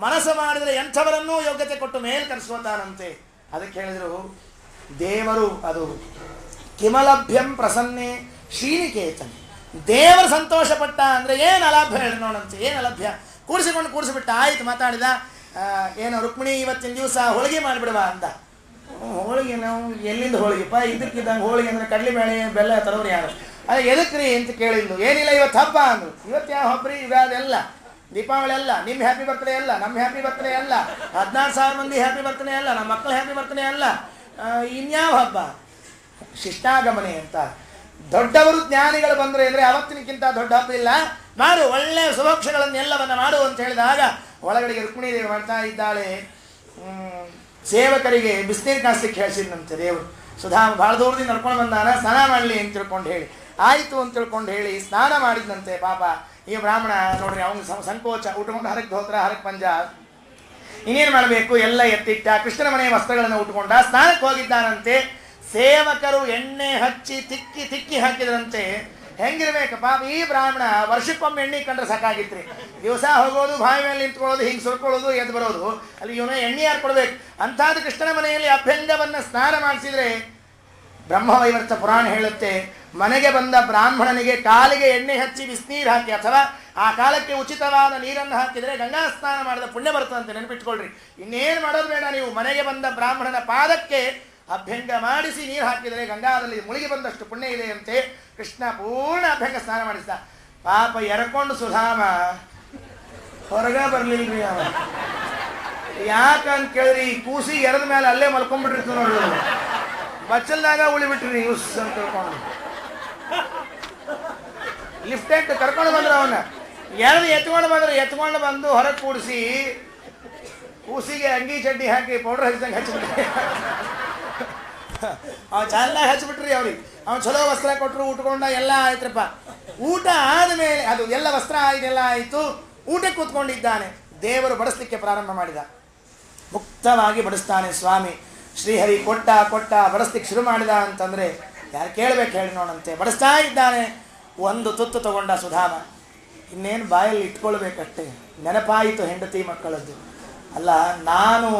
ಮನಸ್ಸು ಮಾಡಿದರೆ ಎಂಥವರನ್ನೂ ಯೋಗ್ಯತೆ ಕೊಟ್ಟು ಮೇಲ್ ಕರೆಸ್ಕೋತಾನಂತೆ. ಅದಕ್ಕೆ ಹೇಳಿದರು ದೇವರು ಅದು ಕಿಮಲಭ್ಯಂ ಪ್ರಸನ್ನೆ ಶ್ರೀನಿಕೇತನ್. ದೇವರು ಸಂತೋಷಪಟ್ಟ ಅಂದರೆ ಏನು ಅಲಭ್ಯ ಹೇಳಿ ನೋಡಂತೆ. ಏನು ಅಲಭ್ಯ, ಕೂಡಿಸಿಬಿಟ್ಟ. ಆಯ್ತು ಮಾತಾಡಿದ. ಏನು ರುಕ್ಮಿಣಿ ಇವತ್ತಿನ ದಿವಸ ಹೋಳಿಗೆ ಮಾಡಿಬಿಡುವ ಅಂದ. ಹೋಳಿಗೆ ನಾವು ಎಲ್ಲಿಂದ ಹೋಳಿಗೆಪ್ಪ, ಇದಕ್ಕಿದ್ದಂಗೆ ಹೋಳಿಗೆ ಅಂದರೆ ಕಡಲೆಬೇಳೆ ಬೆಲ್ಲ ತರೋರು ಯಾರು, ಅದೇ ಎದಕ್ರಿ ಅಂತ ಕೇಳಿದ್ಲು. ಏನಿಲ್ಲ ಇವತ್ತು ಹಬ್ಬ ಅಂದರು. ಇವತ್ತು ಯಾವ ಹಬ್ಬರಿ, ಇವೆಲ್ಲ ದೀಪಾವಳಿ ಅಲ್ಲ, ನಿಮ್ಮ ಹ್ಯಾಪಿ ಬರ್ತ್ಡೇ ಅಲ್ಲ, ನಮ್ಮ ಹ್ಯಾಪಿ ಬರ್ತ್ಡೇ ಅಲ್ಲ, 14,000 ಮಂದಿ ಹ್ಯಾಪಿ ಬರ್ತ್ಡೇ ಅಲ್ಲ, ನಮ್ಮ ಮಕ್ಕಳ ಹ್ಯಾಪಿ ಬರ್ತ್ಡೇ ಅಲ್ಲ, ಇನ್ಯಾವ ಹಬ್ಬ, ಶಿಷ್ಟಾಗಮನೆ ಅಂತ. ದೊಡ್ಡವರು ಜ್ಞಾನಿಗಳು ಬಂದರೆ ಅಂದರೆ ಅವತ್ತಿನಕ್ಕಿಂತ ದೊಡ್ಡ ಹಬ್ಬ ಇಲ್ಲ, ಮಾಡು ಒಳ್ಳೆಯ ಶುಭಾಕ್ಷಗಳನ್ನೆಲ್ಲವನ್ನು ಮಾಡು ಅಂತ ಹೇಳಿದಾಗ ಒಳಗಡೆಗೆ ರುಕ್ಮಿಣಿ ದೇವಿ ಮಾಡ್ತಾ ಇದ್ದಾಳೆ. ಸೇವಕರಿಗೆ ಬಿಸಿನೀರು ಕಾಸ್ಲಿಕ್ಕೆ ಹೇಳಿಸಿದಂತೆ ದೇವರು. ಸುಧಾಮ ಭಾಳ ದೂರದಿಂದ ನಡ್ಕೊಂಡು ಬಂದಾನ, ಸ್ನಾನ ಮಾಡಲಿ ಅಂತ ತಿಳ್ಕೊಂಡು ಹೇಳಿ, ಆಯಿತು ಅಂತ ತಿಳ್ಕೊಂಡು ಹೇಳಿ ಸ್ನಾನ ಮಾಡಿದಂತೆ. ಪಾಪ ಈ ಬ್ರಾಹ್ಮಣ ನೋಡ್ರಿ, ಅವನಿಗೆ ಸಂಕೋಚ, ಉಟ್ಕೊಂಡು ಹರಕ್ಕೆ ಧೋತ್ರ, ಹರಕ್ಕೆ ಪಂಜ, ಇನ್ನೇನು ಮಾಡಬೇಕು ಎಲ್ಲ ಎತ್ತಿಟ್ಟ. ಕೃಷ್ಣನ ಮನೆಯ ವಸ್ತ್ರಗಳನ್ನು ಉಟ್ಕೊಂಡ ಸ್ನಾನಕ್ಕೆ ಹೋಗಿದ್ದಾನಂತೆ. ಸೇವಕರು ಎಣ್ಣೆ ಹಚ್ಚಿ ತಿಕ್ಕಿ ಹಾಕಿದ್ರಂತೆ. ಹೆಂಗಿರ್ಬೇಕು ಪಾಪ ಈ ಬ್ರಾಹ್ಮಣ. ವರ್ಷಕ್ಕೊಮ್ಮೆ ಎಣ್ಣೆ ಕಂಡ್ರೆ ಸಾಕಾಗಿತ್ರಿ. ದಿವಸ ಹೋಗೋದು, ಬಾವಿ ಮೇಲೆ ನಿಂತ್ಕೊಳ್ಳೋದು, ಹಿಂಗೆ ಸುರ್ಕೊಳ್ಳೋದು, ಎದ್ದು ಬರೋದು, ಅಲ್ಲಿ ಇವನು ಎಣ್ಣೆ ಯಾರು ಕೊಡ್ಬೇಕು. ಅಂಥದ್ದು ಕೃಷ್ಣನ ಮನೆಯಲ್ಲಿ ಅಭ್ಯಂಗವನ್ನು ಸ್ನಾನ ಮಾಡಿಸಿದ್ರೆ ಬ್ರಹ್ಮವೈವರ್ತ ಪುರಾಣ ಹೇಳುತ್ತೆ, ಮನೆಗೆ ಬಂದ ಬ್ರಾಹ್ಮಣನಿಗೆ ಕಾಲಿಗೆ ಎಣ್ಣೆ ಹಚ್ಚಿ ಬಿಸಿನೀರು ಹಾಕಿ ಅಥವಾ ಆ ಕಾಲಕ್ಕೆ ಉಚಿತವಾದ ನೀರನ್ನು ಹಾಕಿದರೆ ಗಂಗಾ ಸ್ನಾನ ಮಾಡಿದ ಪುಣ್ಯ ಬರ್ತದಂತೆ. ನೆನಪಿಟ್ಕೊಳ್ರಿ. ಇನ್ನೇನು ಮಾಡೋದು ಬೇಡ ನೀವು. ಮನೆಗೆ ಬಂದ ಬ್ರಾಹ್ಮಣನ ಪಾದಕ್ಕೆ ಅಭ್ಯಂಗ ಮಾಡಿಸಿ ನೀರು ಹಾಕಿದರೆ ಗಂಗಾದಲ್ಲಿ ಮುಳುಗಿ ಬಂದಷ್ಟು ಪುಣ್ಯ ಇದೆ ಅಂತೆ. ಕೃಷ್ಣ ಪೂರ್ಣ ಅಭ್ಯಂಗ ಸ್ನಾನ ಮಾಡಿಸಿದ. ಪಾಪ ಎರ್ಕೊಂಡು ಸುಧಾಮ ಹೊರಗ ಬರ್ಲಿಲ್ರಿ. ಅವ ಯಾಕಂತ ಕೇಳಿದ್ರಿ, ಕೂಸಿ ಎರದ ಮೇಲೆ ಅಲ್ಲೇ ಮಲ್ಕೊಂಡ್ಬಿಟ್ಟಿರ್ತು ನೋಡ್ರಿ. ಬಚ್ಚಲ್ದಾಗ ಉಳಿಬಿಟ್ರಿ ಯೂಸ್ ಅಂತ ತಿಳ್ಕೊಂಡು ಲಿಫ್ಟೆಂಟ್ ಕರ್ಕೊಂಡು ಬಂದ್ರು ಅವನ್ನ ಎತ್ಕೊಂಡು ಬಂದು ಹೊರಗೆ ಕೂಡಿಸಿ ಕೂಸಿಗೆ ಅಂಗಿ ಚಡ್ಡಿ ಹಾಕಿ ಪೌಡರ್ ಹಚ್ಚಿದಂಗೆ ಹಚ್ಚಿಬಿಟ್ರಿ. ಅವ್ ಚೆನ್ನಾಗಿ ಹಚ್ಚಿಬಿಟ್ರಿ ಅವ್ರಿಗೆ. ಅವ್ನು ಚಲೋ ವಸ್ತ್ರ ಕೊಟ್ಟರು, ಉಟ್ಕೊಂಡ, ಎಲ್ಲ ಆಯ್ತ್ರಪ್ಪ. ಊಟ ಆದಮೇಲೆ ಅದು ಎಲ್ಲ ವಸ್ತ್ರ ಆಯ್ತೆಲ್ಲ ಆಯಿತು, ಊಟಕ್ಕೆ ಕೂತ್ಕೊಂಡಿದ್ದಾನೆ. ದೇವರು ಬಡಿಸ್ಲಿಕ್ಕೆ ಪ್ರಾರಂಭ ಮಾಡಿದ. ಮುಕ್ತವಾಗಿ ಬಡಿಸ್ತಾನೆ ಸ್ವಾಮಿ. ಶ್ರೀಹರಿ ಕೊಟ್ಟ ಬಡಿಸ್ಲಿಕ್ಕೆ ಶುರು ಮಾಡಿದ ಅಂತಂದರೆ ಯಾರು ಕೇಳಬೇಕು ಹೇಳಿ ನೋಡಂತೆ. ಬಡಿಸ್ತಾ ಇದ್ದಾನೆ. ಒಂದು ತುತ್ತು ತಗೊಂಡ ಸುಧಾಮ. ಇನ್ನೇನು ಬಾಯಲ್ಲಿ ಇಟ್ಕೊಳ್ಬೇಕಷ್ಟೇ. ನೆನಪಾಯಿತು ಹೆಂಡತಿ ಮಕ್ಕಳದ್ದು. ಅಲ್ಲ, ನಾನು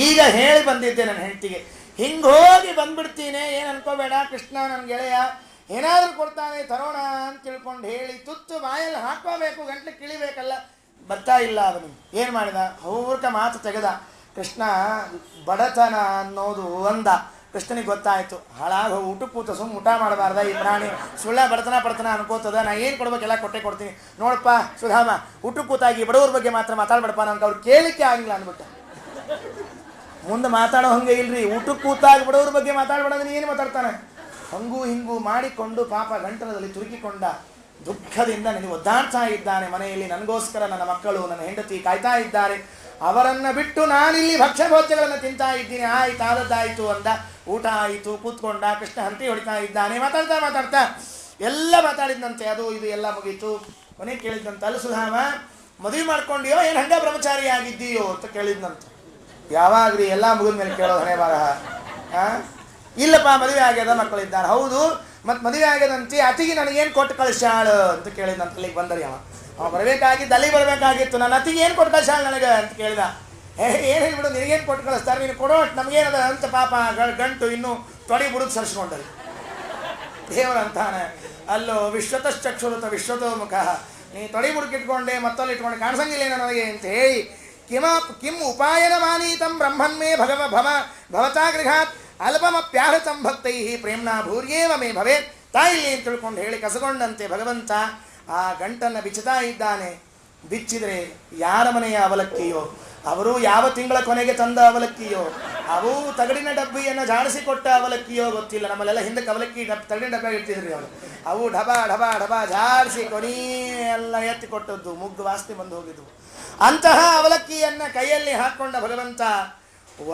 ಈಗ ಹೇಳಿ ಬಂದಿದ್ದೆ ನನ್ನ ಹೆಂಡತಿಗೆ, ಹಿಂಗೋಗಿ ಬಂದ್ಬಿಡ್ತೀನಿ, ಏನು ಅನ್ಕೋಬೇಡ ಕೃಷ್ಣ ನನ್ನ ಗೆಳೆಯ, ಏನಾದರೂ ಕೊಡ್ತಾನೆ ತರೋಣ ಅಂತ ತಿಳ್ಕೊಂಡು ಹೇಳಿ ತುತ್ತು ಬಾಯಲ್ಲಿ ಹಾಕೋಬೇಕು, ಗಂಟ್ಲು ಕಿಳಿಬೇಕಲ್ಲ, ಬರ್ತಾ ಇಲ್ಲ ಅವನು. ಏನು ಮಾಡಿದ? ಹೌರ್ಕ ಮಾತು ತೆಗೆದ. ಕೃಷ್ಣ ಬಡತನ ಅನ್ನೋದು ಒಂದ. ಕೃಷ್ಣನಿಗೆ ಗೊತ್ತಾಯಿತು, ಹಾಳಾಗ ಊಟಕ್ಕೆ ಕೂತ ಸುಮ್ಮ ಊಟ ಮಾಡಬಾರ್ದ ಈ ಪ್ರಾಣಿ, ಸುಳ್ಳ ಬಡತನ ಅನ್ಕೋತದ, ನಾ ಏನು ಕೊಡ್ಬೇಕೆಲ್ಲ ಕೊಡ್ತೀನಿ. ನೋಡಪ್ಪ ಸುಧಾಮ, ಊಟಕ್ಕೆ ಕೂತಾಗಿ ಬಡವ್ರ ಬಗ್ಗೆ ಮಾತ್ರ ಮಾತಾಡ್ಬೇಡಪ್ಪ, ನಂಗೆ ಅವ್ರು ಕೇಳಲಿಕ್ಕೆ ಆಗಿಲ್ಲ ಅಂದ್ಬಿಟ್ಟ. ಮುಂದೆ ಮಾತಾಡೋ ಹಂಗೆ ಇಲ್ರಿ, ಊಟಕ್ಕೆ ಕೂತಾಗಿ ಬಡವ್ರ ಬಗ್ಗೆ ಮಾತಾಡ್ಬೇಡಂದ್ರೆ ಏನು ಮಾತಾಡ್ತಾನೆ? ಹಂಗೂ ಹಿಂಗೂ ಮಾಡಿಕೊಂಡು ಪಾಪ ಗಂಟಲದಲ್ಲಿ ತುರುಕಿಕೊಂಡ ದುಃಖದಿಂದ ನನಗೆ ಒದ್ದಾಡ್ತಾ ಇದ್ದಾನೆ. ಮನೆಯಲ್ಲಿ ನನಗೋಸ್ಕರ ನನ್ನ ಮಕ್ಕಳು, ನನ್ನ ಹೆಂಡತಿ ಕಾಯ್ತಾ ಇದ್ದಾರೆ, ಅವರನ್ನು ಬಿಟ್ಟು ನಾನಿಲ್ಲಿ ಭಕ್ಷ್ಯಭೋಜ್ಯಗಳನ್ನು ತಿಂತಾ ಇದ್ದೀನಿ. ಆದದ್ದಾಯಿತು ಅಂದ. ಊಟ ಆಯಿತು, ಕೂತ್ಕೊಂಡ. ಕೃಷ್ಣ ಹಂತಿ ಹೊಡಿತಾ ಇದ್ದಾನೆ. ಮಾತಾಡ್ತಾ ಎಲ್ಲ ಮಾತಾಡಿದಂತೆ. ಅದು ಇದು ಎಲ್ಲ ಮುಗೀತು. ಕೊನೆಗೆ ಕೇಳಿದಂತೆ, ಅಲ್ಲ ಸುಧಾಮ, ಮದುವೆ ಮಾಡ್ಕೊಂಡಿಯೋ ಏನು ಹಂಗ ಬ್ರಹ್ಮಚಾರಿ ಆಗಿದ್ದೀಯೋ ಅಂತ ಕೇಳಿದ್ನಂತೆ. ಯಾವಾಗ್ರಿ ಎಲ್ಲ ಮುಗಿದ ಮೇಲೆ ಕೇಳೋದು ಹಣೆ ಬರಹ? ಇಲ್ಲಪ್ಪ ಮದುವೆ ಆಗ್ಯದ, ಮಕ್ಕಳಿದ್ದಾರೆ. ಹೌದು, ಮತ್ತು ಮದುವೆ ಆಗ್ಯದಂತೆ, ಅತಿಗೆ ನನಗೇನು ಕೊಟ್ಟು ಕಳಿಸಾಳು ಅಂತ ಕೇಳಿದಂತ. ಇಲ್ಲಿಗೆ ಬಂದರಿ ಅವ ಬರಬೇಕಾಗಿದ್ದು, ಅಲ್ಲಿ ಬರಬೇಕಾಗಿತ್ತು. ನನ್ನ ಅತಿಗೆ ಏನು ಕೊಟ್ಟು ಕಳಿಸಾಳು ನನಗೆ ಅಂತ ಕೇಳಿದ. ಏನು ಹೇಳ್ಬಿಡು, ನಿನಗೇನು ಕೊಟ್ಟು ಕಳಿಸ್ತಾರೆ, ನೀನು ಕೊಡೋ ನಮಗೇನದ ಅಂತ ಪಾಪ ಗಂಟು ಇನ್ನೂ ತೊಡಿ ಬುಡುದು ಸರಿಸ್ಕೊಂಡರು. ದೇವರಂತಾನೆ, ಅಲ್ಲೋ ವಿಶ್ವತಶ್ಚಕ್ಷುರುತ ವಿಶ್ವತೋ ಮುಖ, ನೀ ತೊಡಿ ಬುಡುಕಿಟ್ಕೊಂಡೆ ಮತ್ತಲ್ಲಿ ಇಟ್ಕೊಂಡೆ ಕಾಣಿಸಂಗಿಲ್ಲ ನನಗೆ ಅಂತ ಹೇಳಿ, ಕಿಂ ಉಪಾಯನ ಮಾನೀತಂ ಬ್ರಹ್ಮನ್ಮೇ ಭವತಾ ಗೃಹಾತ್ ಅಲ್ಪಮಪ್ಯಾಹೃತಂ ಭಕ್ತೈ ಪ್ರೇಮ್ನಾ ಭೂರ್ಯೇವ ಮೇ ಭವೇತ್. ತಾಯಿಲಿ ಅಂತ ತಿಳ್ಕೊಂಡು ಹೇಳಿ ಕಸಗೊಂಡಂತೆ ಭಗವಂತ ಆ ಗಂಟನ್ನು ಬಿಚ್ಚುತ್ತಾ ಇದ್ದಾನೆ. ಬಿಚ್ಚಿದರೆ ಯಾರ ಮನೆಯ ಅವಲಕ್ಕಿಯೋ, ಅವರು ಯಾವ ತಿಂಗಳ ಕೊನೆಗೆ ತಂದ ಅವಲಕ್ಕಿಯೋ, ಅವು ತಗಡಿನ ಡಬ್ಬಿಯನ್ನು ಜಾಡಿಸಿಕೊಟ್ಟ ಅವಲಕ್ಕಿಯೋ ಗೊತ್ತಿಲ್ಲ. ನಮ್ಮಲ್ಲೆಲ್ಲ ಹಿಂದಕ್ಕೆ ಅವಲಕ್ಕಿ ತಗಡಿನ ಡಬ್ಬ ಇಡ್ತಿದ್ರಿ ಅವರು. ಅವು ಢಬ ಜಾಡಿಸಿ ಕೊನೆಯೆಲ್ಲ ಎತ್ತಿ ಕೊಟ್ಟದ್ದು, ಮುಗ್ದು ವಾಸನೆ ಬಂದು ಹೋಗಿದ್ವು. ಅಂತಹ ಅವಲಕ್ಕಿಯನ್ನು ಕೈಯಲ್ಲಿ ಹಾಕ್ಕೊಂಡ ಭಗವಂತ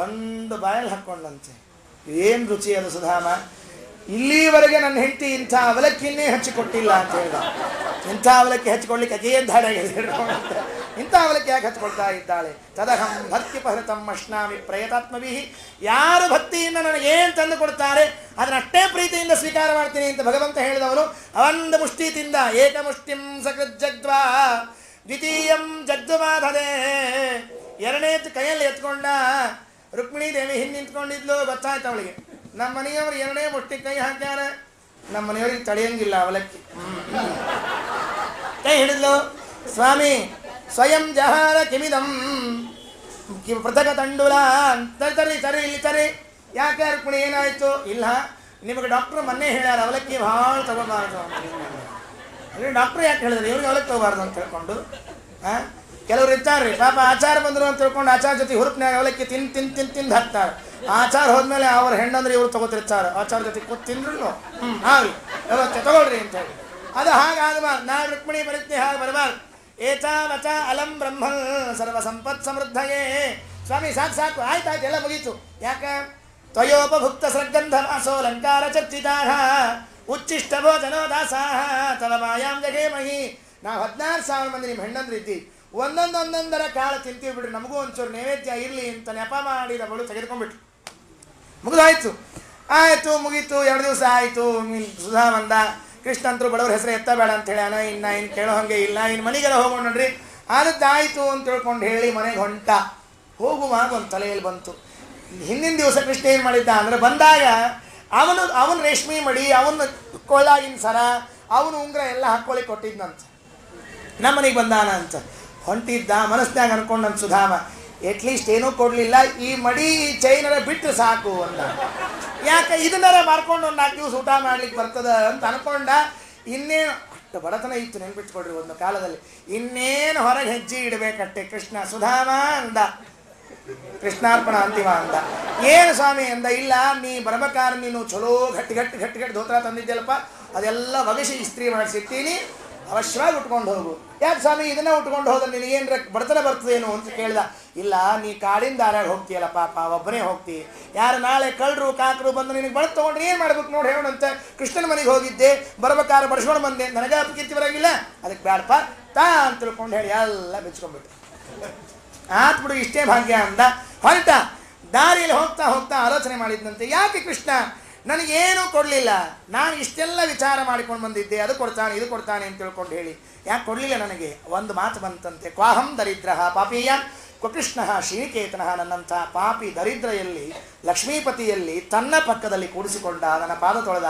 ಒಂದು ಬಾಯಲ್ಲಿ ಹಾಕ್ಕೊಂಡಂತೆ. ಏನು ರುಚಿ ಅದು ಸುಧಾಮ, ಇಲ್ಲಿವರೆಗೆ ನನ್ನ ಹೆಂಡತಿ ಇಂಥ ಅವಲಕ್ಕಿಯನ್ನೇ ಹಚ್ಚಿಕೊಟ್ಟಿಲ್ಲ ಅಂತ ಹೇಳಿದ. ಇಂಥ ಅವಲಕ್ಕಿ ಹಚ್ಚಿಕೊಡ್ಲಿಕ್ಕೆ ಅದೇನು ಧಾಡ, ಇಂಥ ಅವಲಕ್ಕಿ ಯಾಕೆ ಹಚ್ಕೊಳ್ತಾ ಇದ್ದಾಳೆ? ತದಹಂ ಭಕ್ತಿ ಪಹೃತಂ ಅಶ್ನಾಮಿ ಪ್ರಯತಾತ್ಮಭಿ. ಯಾರು ಭಕ್ತಿಯಿಂದ ನನಗೇನು ತಂದು ಕೊಡ್ತಾರೆ ಅದನ್ನಷ್ಟೇ ಪ್ರೀತಿಯಿಂದ ಸ್ವೀಕಾರ ಮಾಡ್ತೀನಿ ಅಂತ ಭಗವಂತ ಹೇಳಿದವನು. ಒಂದು ಮುಷ್ಟಿ ತಿಂದ. ಏಕಮುಷ್ಟಿಂ ಸಕೃತ್ ಜಗ್ದ್ವಾ ದ್ವಿತೀಯಂ ಜಗ್ದುಮಾಧದೆ. ಎರಡನೇದು ಕೈಯಲ್ಲಿ ಎತ್ಕೊಂಡ. ರುಕ್ಮಿಣಿ ದೇವಿ ಹಿಂದೆ ನಿಂತ್ಕೊಂಡಿದ್ಲು, ಗೊತ್ತಾಯ್ತು ಅವಳಿಗೆ. ನಮ್ಮ ಮನೆಯವರು ಎರಡನೇ ಮುಷ್ಟಿ ಕೈ ಹಾಕ್ಯಾರ, ನಮ್ಮ ಮನೆಯವ್ರಿಗೆ ತಡೆಯಂಗಿಲ್ಲ ಅವಲಕ್ಕಿ. ಕೈ ಹಿಡಿದ್ಲು. ಸ್ವಾಮಿ ಸ್ವಯಂ ಜಹಾರ ಕಿಮಿದಂ ಪೃಥಕ ತಂಡೂಲ. ತರಿ. ಯಾಕೆ ರುಕ್ಮಿಣಿ ಏನಾಯ್ತು? ಇಲ್ಲ, ನಿಮಗೆ ಡಾಕ್ಟ್ರು ಮೊನ್ನೆ ಹೇಳ್ಯಾರ ಅವಲಕ್ಕಿ ಭಾಳ ತಗೋಬಾರ್ದು ಅಂತ. ಅಲ್ಲಿ ಡಾಕ್ಟ್ರು ಯಾಕೆ ಹೇಳಿದ್ರು ಇವ್ರಿಗೆ ಅವಲಕ್ಕಿ ತಗೋಬಾರ್ದು ಅಂತ ಹೇಳ್ಕೊಂಡು? ಕೆಲವ್ರು ಇರ್ತಾರೆ ರೀ, ಪಾಪ ಆಚಾರ ಬಂದರು ಅಂತ ತಿಳ್ಕೊಂಡು ಆಚಾರ ಜೊತೆ ಹುರುಪ್ನಾಗ ಅವಲಕ್ಕಿ ತಿಂದು ಹಾಕ್ತಾರೆ. ಆಚಾರ ಹೋದ್ಮೇಲೆ ಅವ್ರ ಹೆಣ್ಣಂದ್ರೆ ಇವ್ರು ತಗೋತಿರ್ತಾರೆ. ಆಚಾರ ಜೊತೆ ಕೂತ್ ತಿಂದ್ರು ಹಾಗೆ ವ್ಯವಸ್ಥೆ ತಗೊಳ್ರಿ ಅಂತ ಹೇಳಿ. ಅದು ಹಾಗಾಗಬಾರ್ದು. ನಾ ರುಕ್ಮಿಣಿ ಬರೀತಿ ಹಾಗೆ ಬರಬಾರ್ದು. ಏಚಾ ವಚ ಅಲಂ ಬ್ರಹ್ಮ ಸರ್ವ ಸಂಪತ್ ಸಮೃದ್ಧಯೇ. ಸ್ವಾಮಿ ಸಾಕು ಆಯ್ತು ಎಲ್ಲ ಮುಗೀತು. ಯಾಕೆ? ತ್ವಯೋಪಭುಕ್ತ ಸೃಗಂಧ ವಾಸೋ ಲಂಕಾರ ಚರ್ಚಿತಾಹ ಉಚ್ಚಿಷ್ಟ ಭೋಜನೋ ದಾಸಾಹ ತವ ಮಾಯಾಂ ಜಗೇಮಹಿ. ನಾವು 16,000 ಮಂದಿ ನಿಮ್ಮ ಹೆಣ್ಣಂದ್ರೆ ಇದ್ದೀವಿ. ಒಂದೊಂದರ ಕಾಳು ತಿಂತೀವಿ ಬಿಡ್ರಿ, ನಮಗೂ ಒಂಚೂರು ನೈವೇದ್ಯ ಇರಲಿ ಅಂತ ನೆಪ ಮಾಡಿದ ಬಳು ತೆಗೆದುಕೊಂಡ್ಬಿಟ್ರು. ಮುಗಿದಾಯ್ತು. ಮುಗೀತು. 2 ದಿವಸ ಆಯಿತು. ಸುಧಾ ಬಂದ. ಕೃಷ್ಣ ಅಂತರೂ ಬಡವ್ರ ಹೆಸರು ಎತ್ತಬೇಡ ಅಂತ ಹೇಳ್ಯಾನ. ಇನ್ನು ಕೇಳೋ ಹಂಗೆ ಇಲ್ಲ, ಇನ್ನು ಮನೆಗೆಲ್ಲ ಹೋಗೋಣ ನೋಡ್ರಿ. ಆದದ್ದಾಯಿತು ಅಂತ ತಿಳ್ಕೊಂಡು ಹೇಳಿ ಮನೆಗೆ ಹೊಂಟ. ಹೋಗುವಾಗ ಒಂದು ತಲೆಯಲ್ಲಿ ಬಂತು. ಹಿಂದಿನ ದಿವಸ ಕೃಷ್ಣ ಏನು ಮಾಡಿದ್ದ ಅಂದರೆ, ಬಂದಾಗ ಅವನು ರೇಷ್ಮೆ ಮಡಿ, ಅವನು ಕೊಳ್ಳಾಗಿನ ಸರ, ಅವನು ಉಂಗ್ರ ಎಲ್ಲ ಹಾಕ್ಕೊಳ್ಳಿ ಕೊಟ್ಟಿದ್ನಂತ. ನಮ್ಮ ಮನೆಗೆ ಬಂದಾನ ಅಂತ ಹೊಂಟಿದ್ದ. ಮನಸ್ಸಿನಾಗ ಅನ್ಕೊಂಡಂತ ಸುಧಾಮ, ಎಟ್ಲೀಸ್ಟ್ ಏನೂ ಕೊಡಲಿಲ್ಲ, ಈ ಮಡಿ ಚೈನರ ಬಿಟ್ಟು ಸಾಕು ಅಂದ. ಯಾಕೆ ಇದನ್ನಾರ ಮಾರ್ಕೊಂಡು ಒಂದು 4 ದಿವಸ ಊಟ ಮಾಡ್ಲಿಕ್ಕೆ ಬರ್ತದ ಅಂತ ಅನ್ಕೊಂಡ. ಇನ್ನೇನು ಅಷ್ಟು ಬಡತನ ಇತ್ತು, ನೆನ್ಪಿಟ್ಕೊಡ್ರಿ ಒಂದು ಕಾಲದಲ್ಲಿ. ಇನ್ನೇನು ಹೊರಗೆ ಹೆಜ್ಜೆ ಇಡಬೇಕಟ್ಟೆ ಕೃಷ್ಣ. ಸುಧಾಮ ಅಂದ. ಕೃಷ್ಣಾರ್ಪಣ ಅಂತಿಮ ಅಂದ. ಏನು ಸ್ವಾಮಿ ಅಂದ. ಇಲ್ಲ, ನೀ ಬರ್ಬೇಕಾದ್ರೆ ನೀನು ಚಲೋ ಗಟ್ಟಿ ಧೋತ್ರ ತಂದಿದ್ದೆಲ್ಲಪ್ಪ, ಅದೆಲ್ಲ ಒಗಸಿ ಇಸ್ತ್ರಿ ಮಾಡಿಸಿರ್ತೀನಿ, ಅವಶ್ಯವಾಗಿ ಉಟ್ಕೊಂಡು ಹೋಗು. ಯಾಕೆ ಸ್ವಾಮಿ ಇದನ್ನ ಉಟ್ಕೊಂಡು ಹೋದ್ರೆ ನಿನಗೇನ್ರ ಬಡತನ ಬರ್ತದೇನು ಅಂತ ಕೇಳ್ದ. ಇಲ್ಲ, ನೀ ಕಾಡಿನ ದಾರ್ಯಾಗ ಹೋಗ್ತೀಯಲ್ಲ ಪಾಪ, ಒಬ್ಬನೇ ಹೋಗ್ತಿ, ಯಾರು ನಾಳೆ ಕಳ್ಳರು ಕಾಕರು ಬಂದು ನಿನಗೆ ಬಡ ತೊಗೊಂಡ್ರೆ ಏನು ಮಾಡ್ಬೇಕು ನೋಡಿ ಹೇಳೋಣಂತೆ. ಕೃಷ್ಣನ ಮನೆಗೆ ಹೋಗಿದ್ದೆ, ಬರ್ಬೇಕಾದ್ರೆ ಬಡಿಸ್ಕೊಂಡು ಬಂದೆ, ನನಗೆ ಅಪಕೀರ್ತಿ ಬರೋಂಗಿಲ್ಲ, ಅದಕ್ಕೆ ಬೇಡಪ್ಪ ತಾ ಅಂತ ತಿಳ್ಕೊಂಡು ಹೇಳಿ ಎಲ್ಲ ಬೆಚ್ಕೊಂಡ್ಬಿಟ್ಟು ಆತ್ ಬಿಡು, ಇಷ್ಟೇ ಭಾಗ್ಯ ಅಂದ. ಹೊರಟ ದಾರಿಯಲ್ಲಿ ಹೋಗ್ತಾ ಹೋಗ್ತಾ ಆಲೋಚನೆ ಮಾಡಿದ್ದಂತೆ, ಯಾಕೆ ಕೃಷ್ಣ ನನಗೇನೂ ಕೊಡಲಿಲ್ಲ, ನಾನು ಇಷ್ಟೆಲ್ಲ ವಿಚಾರ ಮಾಡಿಕೊಂಡು ಬಂದಿದ್ದೆ, ಅದು ಕೊಡ್ತಾನೆ ಇದು ಕೊಡ್ತಾನೆ ಅಂತ ತಿಳ್ಕೊಂಡು ಹೇಳಿ ಯಾಕೆ ಕೊಡಲಿಲ್ಲ ನನಗೆ. ಒಂದು ಮಾತು ಬಂತಂತೆ, ಕ್ವಾಹಂ ದರಿದ್ರ ಪಾಪೀಯ ಕೃಷ್ಣ ಶ್ರೀನಿಕೇತನ, ನನ್ನಂಥ ಪಾಪಿ ದರಿದ್ರೆಯಲ್ಲಿ ಲಕ್ಷ್ಮೀಪತಿಯಲ್ಲಿ ತನ್ನ ಪಕ್ಕದಲ್ಲಿ ಕೂಡಿಸಿಕೊಂಡ, ನನ್ನ ಪಾದ ತೊಳೆದ,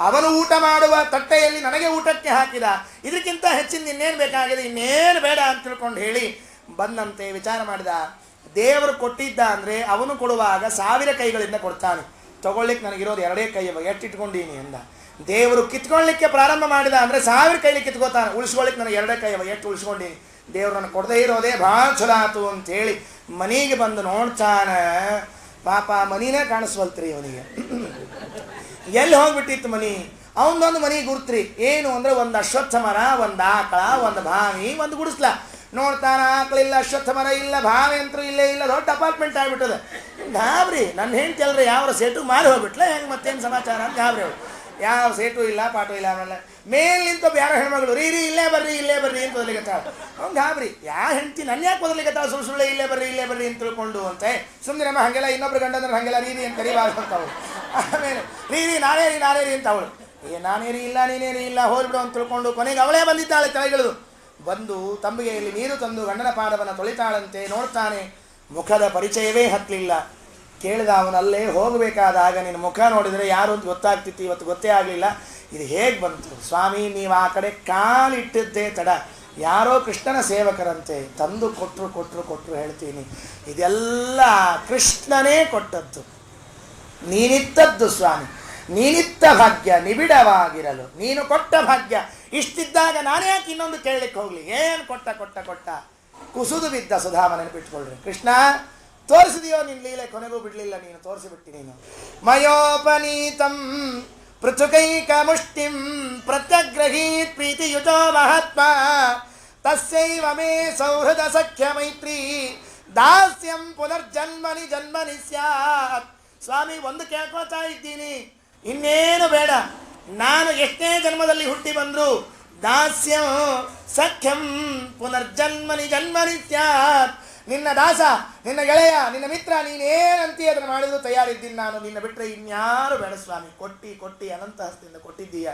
ಅವನು ಊಟ ಮಾಡುವ ತಟ್ಟೆಯಲ್ಲಿ ನನಗೆ ಊಟಕ್ಕೆ ಹಾಕಿದ, ಇದಕ್ಕಿಂತ ಹೆಚ್ಚಿನ ಇನ್ನೇನು ಬೇಕಾಗಿದೆ, ಇನ್ನೇನು ಬೇಡ ಅಂತ ತಿಳ್ಕೊಂಡು ಹೇಳಿ ಬಂದಂತೆ ವಿಚಾರ ಮಾಡಿದ. ದೇವರು ಕೊಟ್ಟಿದ್ದ ಅಂದರೆ ಅವನು ಕೊಡುವಾಗ 1000 ಕೈಗಳಿಂದ ಕೊಡ್ತಾನೆ, ತಗೊಳ್ಳಿಕ್ಕೆ ನನಗಿರೋದು 2 ಕೈ, ಎಷ್ಟಿಟ್ಕೊಂಡೀನಿ ಅಂದ. ದೇವರು ಕಿತ್ಕೊಳ್ಳಿಕ್ಕೆ ಪ್ರಾರಂಭ ಮಾಡಿದ ಅಂದರೆ 1000 ಕೈಲಿ ಕಿತ್ಕೋತಾನೆ, ಉಳಿಸ್ಕೊಳ್ಳಿಕ್ಕೆ ನನಗೆ 2 ಕೈ, ಎಷ್ಟು ಉಳಿಸ್ಕೊಂಡೀನಿ, ದೇವ್ರು ನನಗೆ ಕೊಡದೇ ಇರೋದೇ ಭಾಳ ಚಲೋ ಆತು ಅಂತೇಳಿ ಮನೆಗೆ ಬಂದು ನೋಡ್ತಾನೆ. ಪಾಪ ಮನಿನೇ ಕಾಣಿಸ್ವಲ್ತ್ರಿ ಅವನಿಗೆ, ಎಲ್ಲಿ ಹೋಗ್ಬಿಟ್ಟಿತ್ತು ಮನಿ. ಅವನದೊಂದು ಮನೆ ಗುರುತ್ರಿ, ಏನು ಅಂದರೆ ಒಂದು ಅಶ್ವತ್ಥ ಮರ, ಒಂದು ಆಕಳ, ಒಂದು ಬಾವಿ, ಒಂದು ಗುಡಿಸ್ಲ. ನೋಡ್ತಾನ, ಆಕಳಿಲ್ಲ, ಅಶ್ವತ್ಥ ಮರ ಇಲ್ಲ, ಬಾವಿ ಅಂತೂ ಇಲ್ಲೇ ಇಲ್ಲ, ದೊಡ್ಡ ಅಪಾರ್ಟ್ಮೆಂಟ್ ಆಗಿಬಿಟ್ಟದೆ. ಗಾಬ್ರಿ ನನ್ನ ಹೆಂಡ್ತಿ ಅಲ್ರಿ ಯಾವ ಸೇಟು ಮಾರಿ ಹೋಗ್ಬಿಟ್ಲ, ಹೆಂಗೆ ಮತ್ತೇನು ಸಮಾಚಾರ ಅಂತ ಗಾಬ್ರಿ ಅವಳು. ಯಾವ ಸೇಟು ಇಲ್ಲ ಪಾಠ ಇಲ್ಲ, ಆಮೇಲೆ ಮೇಲೆ ನಿಂತು ಯಾರೋ ಹೆಣ್ಮಗಳು ರೀ ಇಲ್ಲೇ ಬರ್ರಿ ಅಂತ ಬದಲಿಗತ್ತಾಳ. ಅವ್ನು ಗಾಬ್ರಿ, ಯಾವ ಹೆಂಡ್ತಿ ನನ್ನ ಯಾಕೆ ಬದಲಿಗತ್ತಾಳ, ಸುಳ್ಳು ಇಲ್ಲೇ ಬರ್ರಿ ಅಂತ ತಿಳ್ಕೊಂಡು ಅಂತ ಸುಮ್ಮನೆ ನಮ್ಮ ಹಾಗೆಲ್ಲ ಇನ್ನೊಬ್ರು ಗಂಡಂದ್ರೆ ಹಾಗೆಲ್ಲ ರೀ ಅಂತ ಕರಿಬಾರ್ದು ಅಂತ ಅವಳು. ಆಮೇಲೆ ರೀ ನಾನೇ ರೀ ಅಂತ ಅವಳು, ನಾನೇ ರೀ ಇಲ್ಲ ನೀನೇ ರೀ ಇಲ್ಲ ಹೋಗ್ಬಿಡು ಅಂತ ತಿಳ್ಕೊಂಡು ಕೊನೆಗೆ ಅವಳೇ ಬಂದಿದ್ದಾಳೆ ತಲೆಗಳು ಬಂದು ತಂಬಿಗೆಯಲ್ಲಿ ನೀರು ತಂದು ಗಂಡನ ಪಾದವನ್ನು ತೊಳಿತಾಳಂತೆ. ನೋಡ್ತಾನೆ, ಮುಖದ ಪರಿಚಯವೇ ಹತ್ತಲಿಲ್ಲ. ಕೇಳಿದ ಅವನಲ್ಲೇ ಹೋಗಬೇಕಾದಾಗ ನಿನ್ನ ಮುಖ ನೋಡಿದರೆ ಯಾರು ಅಂತ ಗೊತ್ತಾಗ್ತಿತ್ತು, ಇವತ್ತು ಗೊತ್ತೇ ಆಗಲಿಲ್ಲ. ಇದು ಹೇಗೆ ಬಂತು ಸ್ವಾಮಿ, ನೀವು ಆ ಕಡೆ ಕಾಲಿಟ್ಟಿದ್ದೇ ತಡ, ಯಾರೋ ಕೃಷ್ಣನ ಸೇವಕರಂತೆ ತಂದು ಕೊಟ್ಟರು ಹೇಳ್ತೀನಿ, ಇದೆಲ್ಲ ಕೃಷ್ಣನೇ ಕೊಟ್ಟದ್ದು, ನೀನಿತ್ತದ್ದು ಸ್ವಾಮಿ, ನೀನಿತ್ತ ಭಾಗ್ಯ ನಿಬಿಡವಾಗಿರಲು ನೀನು ಕೊಟ್ಟ ಭಾಗ್ಯ. ಇಷ್ಟಿದ್ದಾಗ ನಾನೇ ಯಾಕೆ ಇನ್ನೊಂದು ಕೇಳಲಿಕ್ಕೆ ಹೋಗ್ಲಿ, ಏನು ಕೊಟ್ಟ ಕುಸುದು ಬಿದ್ದ ಸುಧಾಮ ನೆನಪಿಟ್ಕೊಳ್ರಿ. ಕೃಷ್ಣ ತೋರಿಸಿದೆಯೋ ನಿನ್ನ ಲೀಲೆ, ಕೊನೆಗೂ ಬಿಡಲಿಲ್ಲ, ನೀನು ತೋರಿಸಿಬಿಟ್ಟಿ. ನೀನು ಮಯೋಪನೀತಂ ಪೃಥುಕೈಕ ಮುಷ್ಟಿಂ ಪ್ರತ್ಯಗ್ರಹೀತ್ ಪ್ರೀತಿಯುತೋ ಮಹಾತ್ಮ ತಸ್ಯೈವ ಮೇ ಸೌಹೃದ ಸಖ್ಯ ಮೈತ್ರಿ ದಾಸ್ಯಂ ಪುನರ್ಜನ್ಮನಿ ಜನ್ಮನಿ ಸ್ಯಾತ್. ಸ್ವಾಮಿ, ಒಂದು ಕೇಳ್ಕೊಳ್ತಾ ಇದ್ದೀನಿ, ಇನ್ನೇನು ಬೇಡ, ನಾನು ಎಷ್ಟೇ ಜನ್ಮದಲ್ಲಿ ಹುಟ್ಟಿ ಬಂದ್ರು ದಾಸ್ಯಂ ಸಖ್ಯಂ ಪುನರ್ಜನ್ಮನಿ ಜನ್ಮನಿ ಸ್ಯಾತ್. ನಿನ್ನ ದಾಸ, ನಿನ್ನ ಗೆಳೆಯ, ನಿನ್ನ ಮಿತ್ರ, ನೀನೇನಂತೀಯ ಅದನ್ನು ಮಾಡಿದ್ರು ತಯಾರಿದ್ದೀನಿ ನಾನು, ನಿನ್ನ ಬಿಟ್ಟರೆ ಇನ್ಯಾರು ಬೇಡ ಸ್ವಾಮಿ. ಕೊಟ್ಟಿ ಅನಂತ ಹಸ್ತದಿಂದ ಕೊಟ್ಟಿದ್ದೀಯ.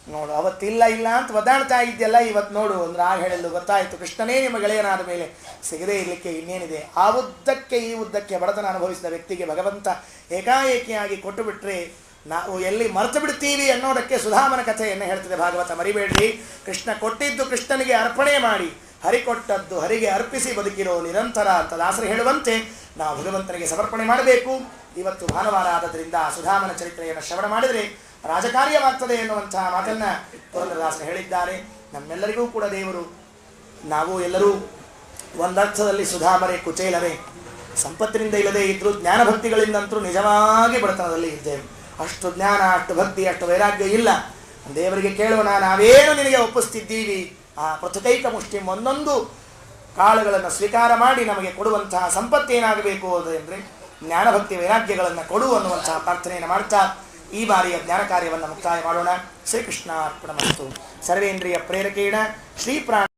ನೋಡು, ಅವತ್ತಿಲ್ಲ ಇಲ್ಲ ಅಂತ ಒದ್ದಾಡ್ತಾ ಇದ್ದೆಲ್ಲ, ಇವತ್ತು ನೋಡು ಅಂದ್ರೆ ಆಗ ಹೇಳಲು ಗೊತ್ತಾಯಿತು, ಕೃಷ್ಣನೇ ನಿಮ್ಮ ಗೆಳೆಯನಾದ ಮೇಲೆ ಸಿಗದೇ ಇರಲಿಕ್ಕೆ ಇನ್ನೇನಿದೆ. ಆ ಉದ್ದಕ್ಕೆ ಈ ಉದ್ದಕ್ಕೆ ಬಡತನ ಅನುಭವಿಸಿದ ವ್ಯಕ್ತಿಗೆ ಭಗವಂತ ಏಕಾಏಕಿಯಾಗಿ ಕೊಟ್ಟು ಬಿಟ್ಟರೆ ನಾವು ಎಲ್ಲಿ ಮರೆತು ಬಿಡ್ತೀವಿ ಅನ್ನೋದಕ್ಕೆ ಸುಧಾಮನ ಕಥೆಯನ್ನು ಹೇಳ್ತದೆ ಭಾಗವತ. ಮರಿಬೇಡ್ರಿ, ಕೃಷ್ಣ ಕೊಟ್ಟಿದ್ದು ಕೃಷ್ಣನಿಗೆ ಅರ್ಪಣೆ ಮಾಡಿ, ಹರಿ ಕೊಟ್ಟದ್ದು ಹರಿಗೆ ಅರ್ಪಿಸಿ ಬದುಕಿರೋ ನಿರಂತರ ಅಂತ ದಾಸರು ಹೇಳುವಂತೆ ನಾವು ಭಗವಂತನಿಗೆ ಸಮರ್ಪಣೆ ಮಾಡಬೇಕು. ಇವತ್ತು ಭಾನುವಾರ ಆದದ್ರಿಂದ ಸುಧಾಮನ ಚರಿತ್ರೆಯನ್ನು ಶ್ರವಣ ಮಾಡಿದರೆ ರಾಜಕಾರ್ಯವಾಗ್ತದೆ ಎನ್ನುವಂತಹ ಮಾತನ್ನು ಪುರಂದರದಾಸರು ಹೇಳಿದ್ದಾರೆ. ನಮ್ಮೆಲ್ಲರಿಗೂ ಕೂಡ ದೇವರು, ನಾವು ಎಲ್ಲರೂ ಒಂದರ್ಥದಲ್ಲಿ ಸುಧಾಮರೇ ಕುಚೇಲರೇ, ಸಂಪತ್ತಿನಿಂದ ಇಲ್ಲದೆ ಇದ್ದರೂ ಜ್ಞಾನಭಕ್ತಿಗಳಿಂದಂತರೂ ನಿಜವಾಗಿ ಬಡತನದಲ್ಲಿ ಇದ್ದೇವೆ. ಅಷ್ಟು ಜ್ಞಾನ, ಅಷ್ಟು ಭಕ್ತಿ, ಅಷ್ಟು ವೈರಾಗ್ಯ ಇಲ್ಲ. ದೇವರಿಗೆ ಕೇಳೋಣ, ನಾವೇನು ನಿನಗೆ ಒಪ್ಪಿಸ್ತಿದ್ದೀವಿ, ಆ ಪೃಥುಕೈಕ ಮುಷ್ಟಿ ಒಂದೊಂದು ಕಾಳುಗಳನ್ನು ಸ್ವೀಕಾರ ಮಾಡಿ ನಮಗೆ ಕೊಡುವಂತಹ ಸಂಪತ್ತೇನಾಗಬೇಕು ಅಂದರೆ ಜ್ಞಾನಭಕ್ತಿ ವೈರಾಗ್ಯಗಳನ್ನು ಕೊಡು ಅನ್ನುವಂತಹ ಪ್ರಾರ್ಥನೆಯನ್ನು ಮಾಡ್ತಾ ಈ ಬಾರಿಯ ಜ್ಞಾನ ಕಾರ್ಯವನ್ನು ಮುಕ್ತಾಯ ಮಾಡೋಣ. ಶ್ರೀಕೃಷ್ಣ ಅರ್ಪಣಮಸ್ತು. ಸರ್ವೇಂದ್ರಿಯ ಪ್ರೇರಕೇಣ ಶ್ರೀ ಪ್ರಾಣ